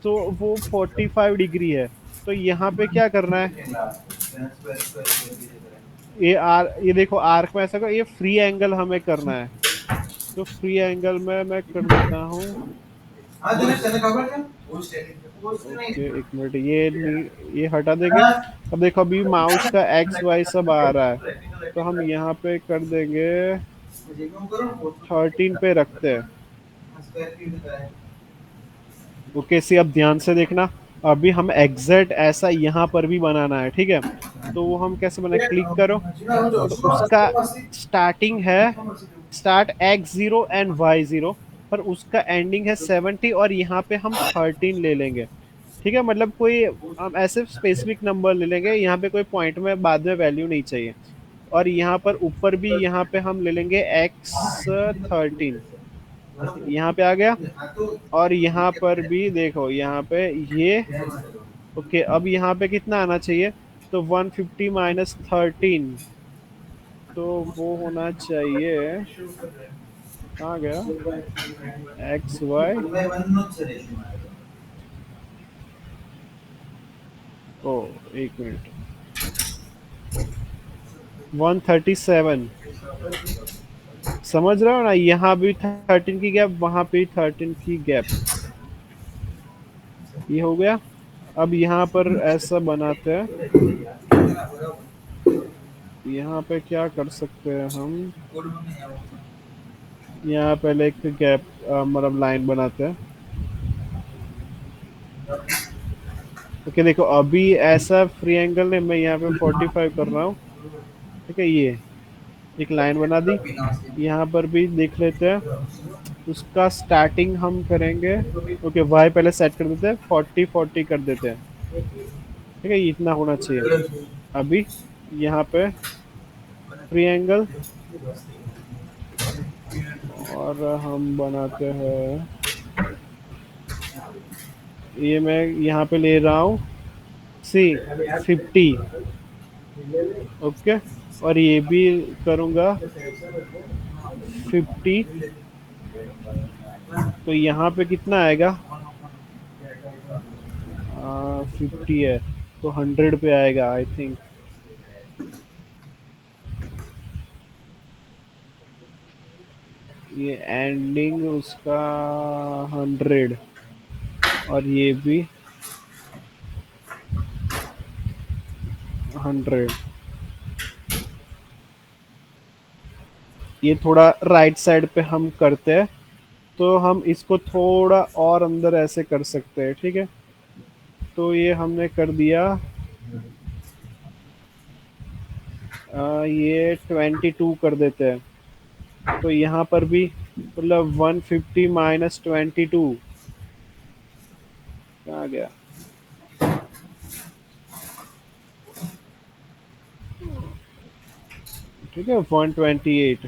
तो वो 45 डिग्री है। तो यहाँ पे क्या करना है, ये देखो आर्क में ऐसा ये फ्री एंगल हमें करना है। तो फ्री एंगल में मैं कर देता हूँ, ओके एक मिनट, ये हटा देंगे। अब देखो अभी माउस का एक्स वाई सब आ रहा है, तो हम यहाँ पे कर देंगे 13 पे रखते हैं। ओके सी, अब ध्यान से देखना, अभी हम एग्जैक्ट ऐसा यहाँ पर भी बनाना है, ठीक है। तो वो हम कैसे बनाए, क्लिक करो, तो उसका स्टार्टिंग है, स्टार्ट x0 एंड y0, पर उसका एंडिंग है 70, और यहाँ पे हम 13 ले लेंगे, ठीक है। मतलब कोई हम ऐसे स्पेसिफिक नंबर ले लेंगे, यहाँ पे कोई पॉइंट में बाद में वैल्यू नहीं चाहिए। और यहाँ पर ऊपर भी यहाँ पे हम ले लेंगे x13, यहाँ पे आ गया। और यहाँ पर भी देखो, यहाँ पे ये ओके। अब यहाँ पे कितना आना चाहिए, तो 150 माइनस 13, तो वो होना चाहिए, कहाँ गया, एक्स वाई, ओ एक मिनट, 137, समझ रहे हो ना, यहाँ भी 13 की गैप, वहां पे 13 की गैप, ये हो गया। अब यहाँ पर ऐसा बनाते हैं, यहाँ पे क्या कर सकते हैं हम, यहाँ पहले एक गैप मतलब लाइन बनाते हैं। ओके देखो अभी ऐसा फ्री एंगल ने मैं यहाँ पे 45 कर रहा हूँ, ठीक है, ये एक लाइन बना दी। यहाँ पर भी देख लेते हैं, उसका स्टार्टिंग हम करेंगे, ओके वाई पहले सेट कर देते हैं, 40 कर देते हैं, ठीक है, ये इतना होना चाहिए। अभी यहाँ पे फ्री एंगल, और हम बनाते हैं, ये मैं यहाँ पे ले रहा हूँ सी 50, ओके, और ये भी करूँगा 50। तो यहाँ पे कितना आएगा, 50 है, तो 100 पे आएगा आई थिंक। ये एंडिंग उसका 100, और ये भी 100। ये थोड़ा राइट साइड पे हम करते हैं, तो हम इसको थोड़ा और अंदर ऐसे कर सकते हैं, ठीक है। तो ये हमने कर दिया, ये 22 कर देते हैं। तो यहाँ पर भी मतलब 150 माइनस 22 कहाँ गया, ठीक है, 128,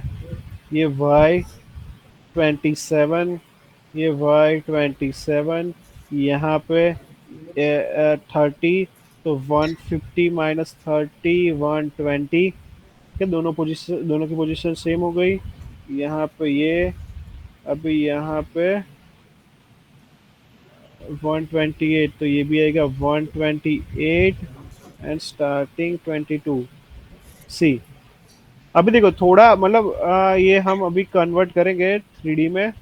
ये y 27, ये y 27, यहाँ पे 30, तो 150 माइनस 30 120, कि दोनों की पोजीशन सेम हो गई। यहाँ पे ये, अभी यहाँ पे 128, तो ये भी आएगा 128 एंड स्टार्टिंग 22। सी, अभी देखो थोड़ा मतलब ये हम अभी कन्वर्ट करेंगे 3D में।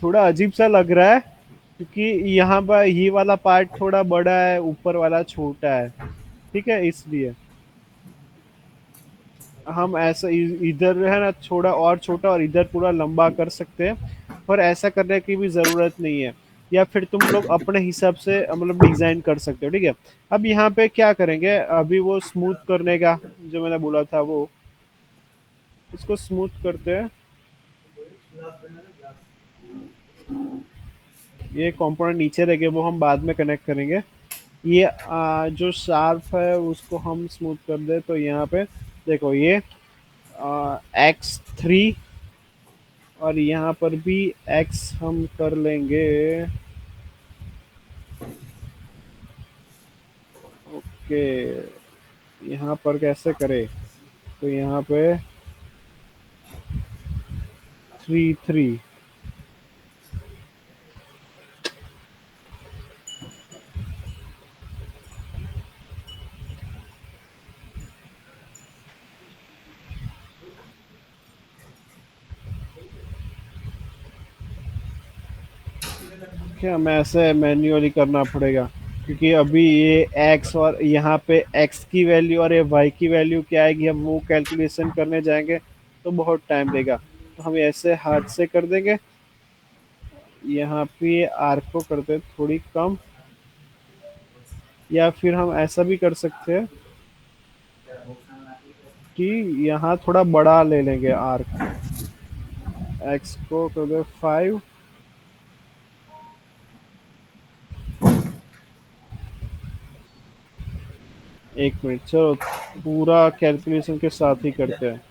थोड़ा अजीब सा लग रहा है क्योंकि यहाँ पर ये वाला पार्ट थोड़ा बड़ा है, ऊपर वाला छोटा है, ठीक है, इसलिए हम ऐसा इधर है ना थोड़ा और छोटा और इधर पूरा लंबा कर सकते हैं, पर ऐसा करने की भी जरूरत नहीं है। या फिर तुम लोग अपने हिसाब से मतलब डिजाइन कर सकते हो, ठीक है। अब यहाँ पे क्या करेंगे, अभी वो स्मूथ करने का जो मैंने बोला था वो, इसको स्मूथ करते हैं। ये कंपोनेंट नीचे रह गए, वो हम बाद में कनेक्ट करेंगे। ये जो शार्प है उसको हम स्मूथ कर दे, तो यहाँ पे देखो ये X3, और यहाँ पर भी X हम कर लेंगे। ओके, यहाँ पर कैसे करें, तो यहाँ पे 3 3। क्या मैं ऐसे मैन्युअली करना पड़ेगा, क्योंकि अभी ये x और यहाँ पे x की वैल्यू और ये y की वैल्यू क्या आएगी, हम वो कैलकुलेशन करने जाएंगे तो बहुत टाइम लेगा। तो हम ऐसे हाथ से कर देंगे। यहाँ पे आर्क को करते हैं थोड़ी कम, या फिर हम ऐसा भी कर सकते हैं कि यहाँ थोड़ा बड़ा ले लेंगे आर्क। x को कर दे 5। एक मिनट, चलो पूरा कैलकुलेशन के साथ ही करते हैं।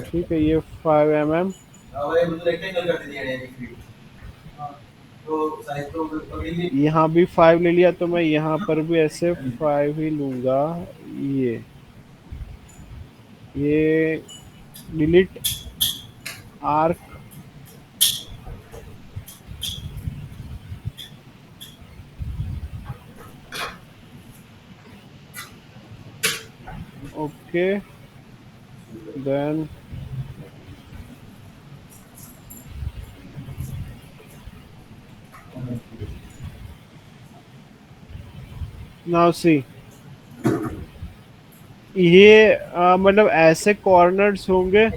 ठीक है, ये 5 mm, यहाँ भी 5 ले लिया, तो मैं यहाँ पर भी ऐसे 5 ही लूंगा। ये delete arc, okay, then now see, ये मतलब ऐसे कॉर्नर्स होंगे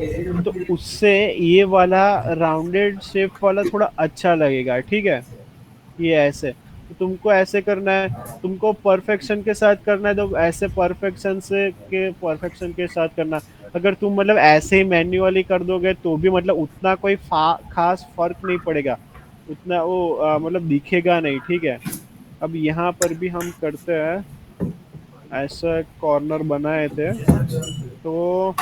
तो उससे ये वाला राउंडेड शेप वाला थोड़ा अच्छा लगेगा, ठीक है। ये ऐसे, तो तुमको ऐसे करना है, तुमको परफेक्शन के साथ करना है तो ऐसे परफेक्शन के साथ करना। अगर तुम मतलब ऐसे ही मैन्युअली कर दोगे तो भी मतलब उतना कोई खास फर्क नहीं पड़ेगा, उतना वो मतलब दिखेगा नहीं, ठीक है। अब यहाँ पर भी हम करते हैं, ऐसा कॉर्नर बनाए थे, तो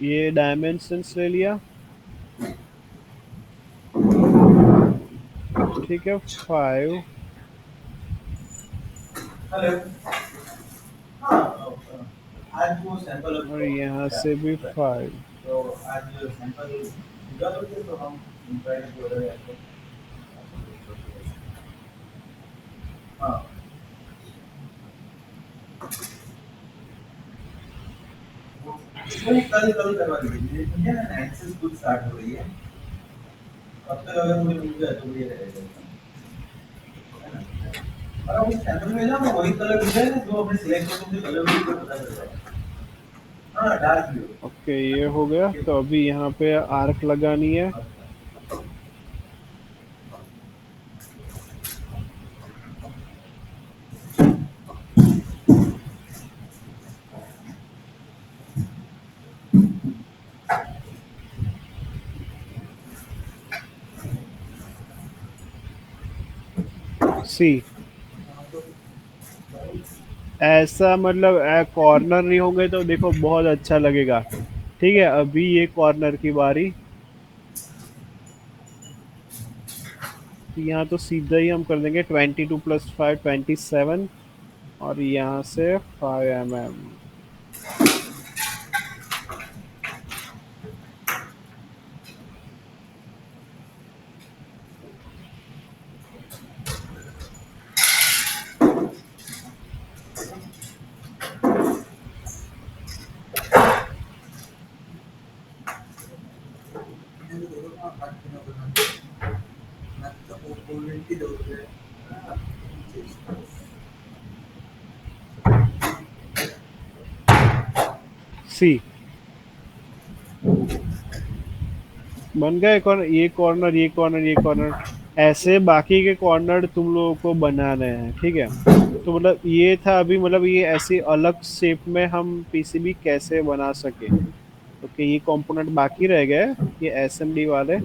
ये डायमेंशंस ले लिया, ठीक है, 5, आज वो सैंपल और यहाँ से भी 5। तो आज सैंपल पूरा करके तो हम इंटरनेट पे ऑर्डर करते हैं। हाँ, वो कल करवा दीजिए, मुझे ना एक्सेस कुछ स्टार्ट हो रही है, अब तक अगर मुझे मिल जाए तो ये रहेगा, है ना। और आप उस सैंपल में ना वो वही कलर दिख रहा है जो हमने सिलेक्ट किया, मुझे कलर भी पता चल रहा है। हाँ, डार्क ब्लू। ओके, ये हो गया। तो अभी यहाँ पे आर्क लगानी है। सी, ऐसा मतलब कॉर्नर नहीं होंगे तो देखो बहुत अच्छा लगेगा, ठीक है। अभी ये कॉर्नर की बारी, तो यहाँ तो सीधा ही हम कर देंगे 22 + 5 27 और यहाँ से 5 mm। सी बन गया। कॉर्नर ये कॉर्नर ये कॉर्नर, ऐसे बाकी के कॉर्नर तुम लोगों को बनाने हैं, ठीक है। तो मतलब ये था अभी, मतलब ये ऐसी अलग शेप में हम पीसीबी कैसे बना सके। ओके, ये कंपोनेंट बाकी रह गए, ये एसएमडी वाले।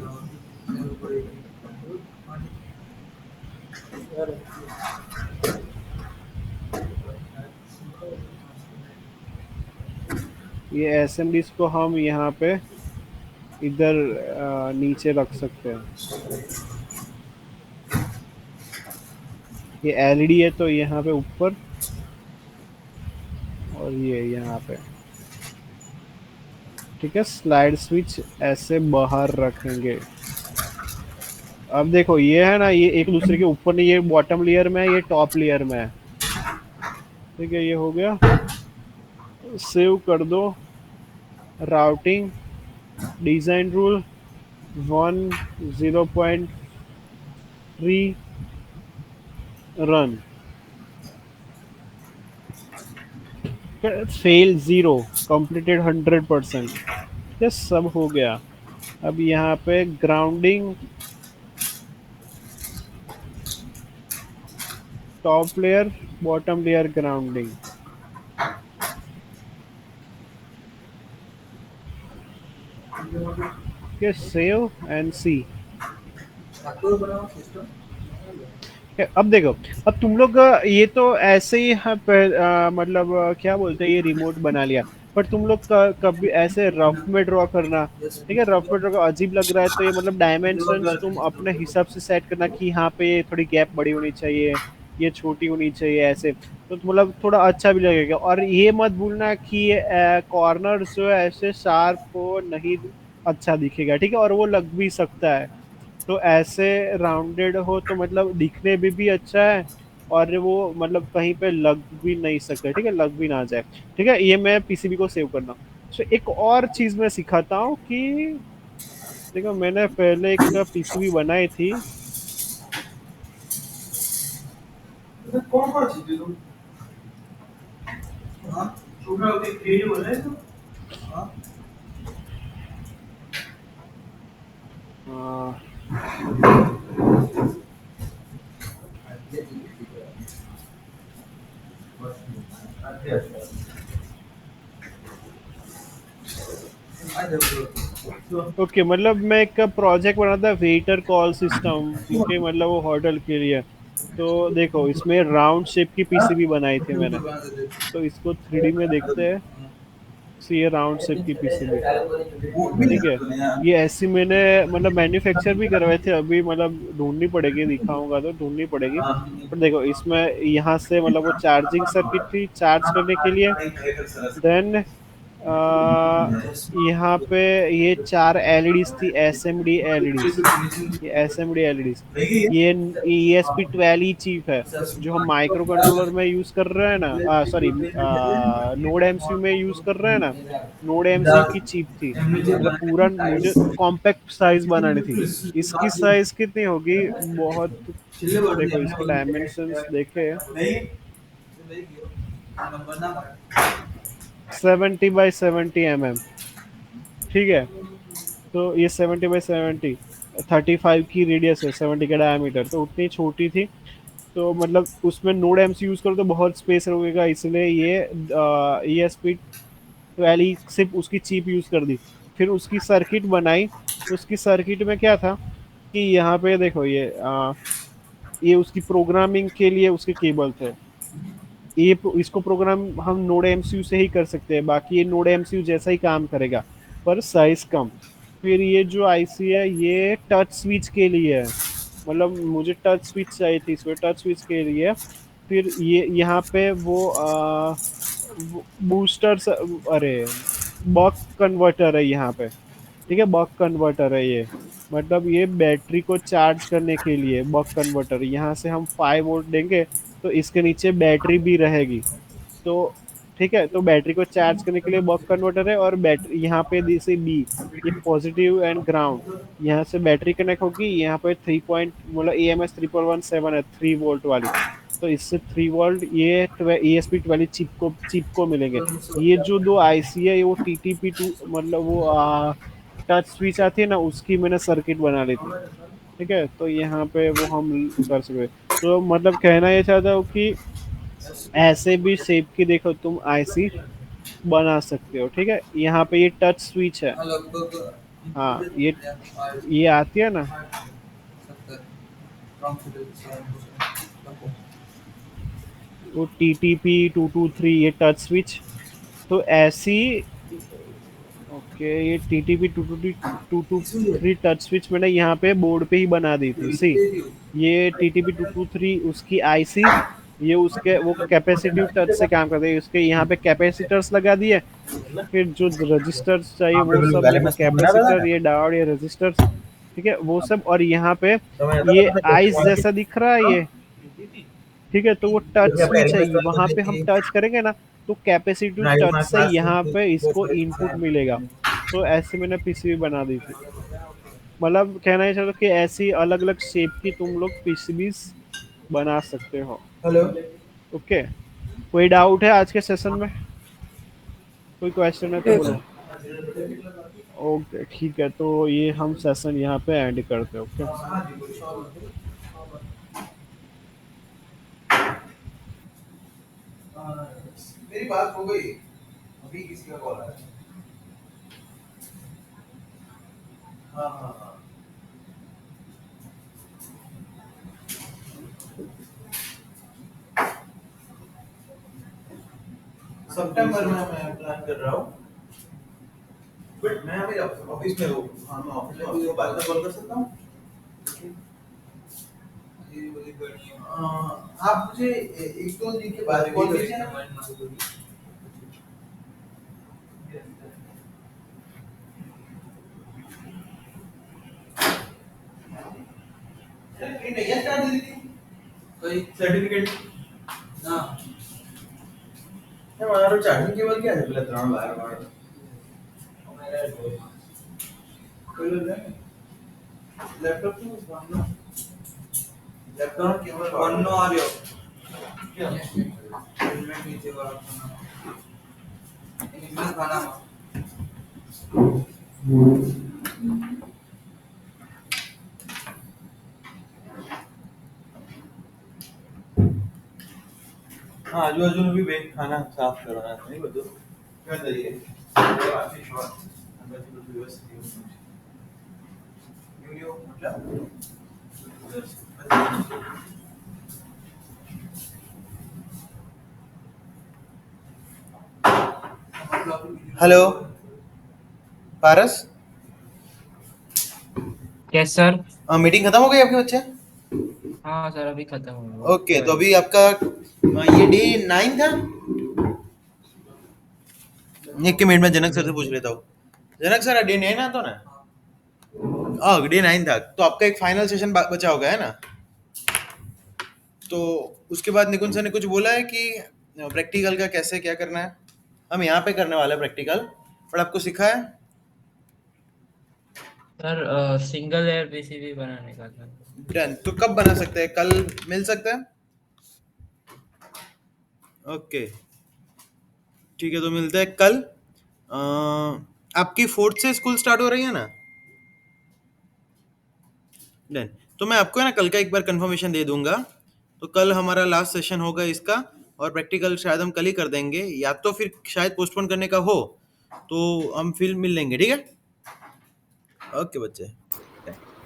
ये एसएमडीज को हम यहाँ पे इधर नीचे रख सकते हैं। ये एलईडी है तो यहाँ पे ऊपर, और ये यहाँ पे, ठीक है। स्लाइड स्विच ऐसे बाहर रखेंगे। अब देखो ये है ना, ये एक दूसरे के ऊपर नहीं, ये बॉटम लेयर में है, ये टॉप लेयर में है, ठीक है। ये हो गया, सेव कर दो। Routing design rule 1 0.3 run, fail 0, completed 100%। ये सब हो गया। अब यहाँ पे grounding, top layer bottom layer grounding, के सेव एंड सी। अब देखो, अब तुम लोग ये तो ऐसे ही मतलब क्या बोलते हैं, ये रिमोट बना लिया, पर तुम लोग कभी ऐसे रफ में ड्रॉ करना, ठीक है। रफ में ड्रॉ का अजीब लग रहा है तो ये मतलब डायमेंशंस तुम अपने हिसाब से सेट करना कि यहाँ पे ये थोड़ी गैप बड़ी होनी चाहिए, ये छोटी होनी चाहिए, ऐसे तो मतलब थोड़ा अच्छा भी लगेगा। और ये मत भूलना कि ये कॉर्नर जो है ऐसे शार्प हो नहीं, अच्छा दिखेगा, ठीक है। और वो लग भी सकता है, तो ऐसे राउंडेड हो तो मतलब दिखने में भी अच्छा है, और वो मतलब कहीं पे लग भी नहीं सकता, ठीक है, लग भी ना जाए, ठीक है। ये मैं पीसीबी को सेव करना। तो एक और चीज मैं सिखाता हूँ कि देखो, मैंने पहले एक पीसीबी बनाई थी। कौन कौन सी तुम? हाँ, सुबह होती थ्री बोल रहे तो। हाँ, ओके, मतलब मैं एक प्रोजेक्ट बना था, वेटर कॉल सिस्टम, ओके, मतलब वो होटल के लिए। तो देखो, इसमें राउंड शेप की पीसीबी बनाई थी मैंने, तो इसको 3D में देखते हैं। ये राउंड शेप की पीसीबी, ठीक है। ये ऐसी मैंने मतलब मैन्युफैक्चर भी करवाए थे, अभी मतलब ढूंढनी पड़ेगी, दिखाऊंगा तो ढूंढनी पड़ेगी। पर देखो, इसमें यहाँ से मतलब वो चार्जिंग सर्किट थी चार्ज करने के लिए। देन यहाँ पे ये 4 एलईडीज थी, एसएमडी एलईडीज, ये एसएमडी एलईडीज। ये ESP12 चिप है जो हम माइक्रो कंट्रोलर में यूज कर रहे हैं ना, सॉरी, नोड एमसीयू में यूज कर रहे हैं ना। नोड एमसीयू की चिप थी, मतलब पूरा मुझे कॉम्पैक्ट साइज बनानी थी। इसकी साइज कितनी होगी, बहुत, देखो इसके डायमेंशंस देखे, 70 by 70 mm, ठीक है। तो ये 70 by 70, 35 की रेडियस है, 70 का डायमीटर, तो उतनी छोटी थी। तो मतलब उसमें नोड एमसी यूज करो तो बहुत स्पेस लगेगा, इसलिए ये ESP12 सिर्फ उसकी चिप यूज कर दी। फिर उसकी सर्किट बनाई। उसकी सर्किट में क्या था कि यहाँ पे देखो, ये उसकी प्रोग्रामिंग के लिए उसके केबल थे। इसको प्रोग्राम हम नोड एमसीयू से ही कर सकते हैं, बाकी ये नोड एमसीयू जैसा ही काम करेगा, पर साइज कम। फिर ये जो आईसी है, ये टच स्विच के लिए है, मतलब मुझे टच स्विच चाहिए थी इसमें, टच स्विच के लिए फिर ये यहाँ पे वो बूस्टर्स, अरे बक कन्वर्टर है यहाँ पे, ठीक है, बक कन्वर्टर है ये, मतलब ये बैटरी को चार्ज करने के लिए बक कन्वर्टर, यहाँ से हम 5 वोल्ट देंगे तो इसके नीचे बैटरी भी रहेगी, तो ठीक है, तो बैटरी को चार्ज करने के लिए बक कन्वर्टर है, और बैटरी यहाँ पे जैसे बी, ये पॉजिटिव एंड ग्राउंड, यहाँ से बैटरी कनेक्ट होगी, यहाँ पे 3 पॉइंट मतलब AMS 3117 है 3 वोल्ट वाली, तो इससे 3 वोल्ट ये ESP 12 चिप को मिलेंगे। ये जो दो आईसी है, ये वो TTP2 मतलब वो टच स्विच आती है ना, उसकी मैंने सर्किट बना ली थी, ठीक है, तो यहाँ पे वो हम कर सकते, तो मतलब कहना ये चाहता हूँ कि ऐसे भी शेप की देखो तुम आईसी बना सकते हो, ठीक है, यहाँ पे ये टच स्विच है, हाँ ये आती है ना, वो TTP 223 ये टच स्विच, तो ऐसी, ओके, ये TTP 223 टच स्विच मैंने यहाँ पे बोर्ड पे ही बना दी थी, सी ये TTP 223 उसकी आईसी, ये उसके वो कैपेसिटिव टच से काम करते हैं, उसके यहाँ पे कैपेसिटर्स लगा दिए, फिर जो रजिस्टर्स चाहिए वहाँ पे वो बिल्कुल सब पहले देखो, मैं स्क्रीन बना था कैपेसिटर ना, ये डायोड ये रजिस्टर्स, ठीक है, वो सब, और यहाँ पे तो मैं ये बताता था कैसे आइस कौन सी जैसा दिख रहा है ये, ठीक है, तो वो टच जैसे अपने स्विच है, एलिमेंट्स वाले वहां होते पे हम थे टच करेंगे ना, तो कैपेसिटिव नाइट टच मार्क से क्लास यहाँ पे वो इसको इनपुट मिलेगा, तो ऐसे मैंने पीसीबी बना दी थी, मतलब कहना ये चाहता हूँ कि ऐसी अलग अलग शेप की तुम लोग पीसीबी बना सकते हो। हेलो ओके, कोई डाउट है आज के सेशन में, कोई क्वेश्चन है तो यस बोलो। ओके ठीक है, तो ये हम सेशन यहाँ पे एंड करते हैं, ओके। मेरी बात हो गई, अभी किसी का कॉल आया। हाँ हाँ हाँ, सितंबर में मैं प्लान कर रहा हूँ, बट मैं अभी ऑफिस में हूँ। हाँ मैं ऑफिस में हूँ, बाद में कॉल कर सकता हूँ। आप मुझे एक दो दिन के बाद कॉल कीजिए ना। नहीं स्टार्ट दी थी कोई सर्टिफिकेट ना, हमारा चार्जिंग केबल क्या है, पहले 3 बार बार कोई लोग नहीं, लैपटॉप तो बनना, लैपटॉप केबल बनना आ रहा है क्या, हेलमेट नीचे वाला इनमें खाना हाँ आजू बाजू में भी बैंक खाना साफ करवाना था, नहीं बताओ क्या चाहिए, काफी शॉर्ट अंदर से कुछ व्यवस्थित न्यू मतलब हेलो पारस, यस सर। मीटिंग खत्म हो गई आपके बच्चे? हाँ सर, अभी खत्म हुआ। ओके, तो अभी आपका ये डे 9 था। एक मिनट में जनक सर से पूछ लेता हूँ। जनक सर डे 9 आता ना? हाँ डे 9 था, तो आपका एक फाइनल सेशन बचा होगा है ना? तो उसके बाद निकुंज सर ने कुछ बोला है कि प्रैक्टिकल का कैसे क्या करना है? हम यहाँ पे करने वाले हैं प्रैक्टिकल, पर आपको सिखा है? सर सिंगल लेयर पीसीबी बनाने का था। डन, तो कब बना सकते हैं? कल मिल सकता है? ओके ठीक है, तो मिलते हैं कल। आपकी 4th से स्कूल स्टार्ट हो रही है ना? डन, तो मैं आपको है ना कल का एक बार कंफर्मेशन दे दूंगा, तो कल हमारा लास्ट सेशन होगा इसका, और प्रैक्टिकल शायद हम कल ही कर देंगे, या तो फिर शायद पोस्टपोन करने का हो तो हम फिर मिल लेंगे, ठीक है? ओके बच्चे,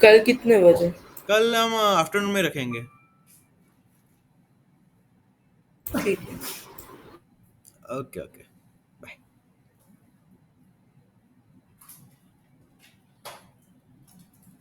कल कितने बजे? कल हम आफ्टरनून में रखेंगे। ठीक है। Okay okay.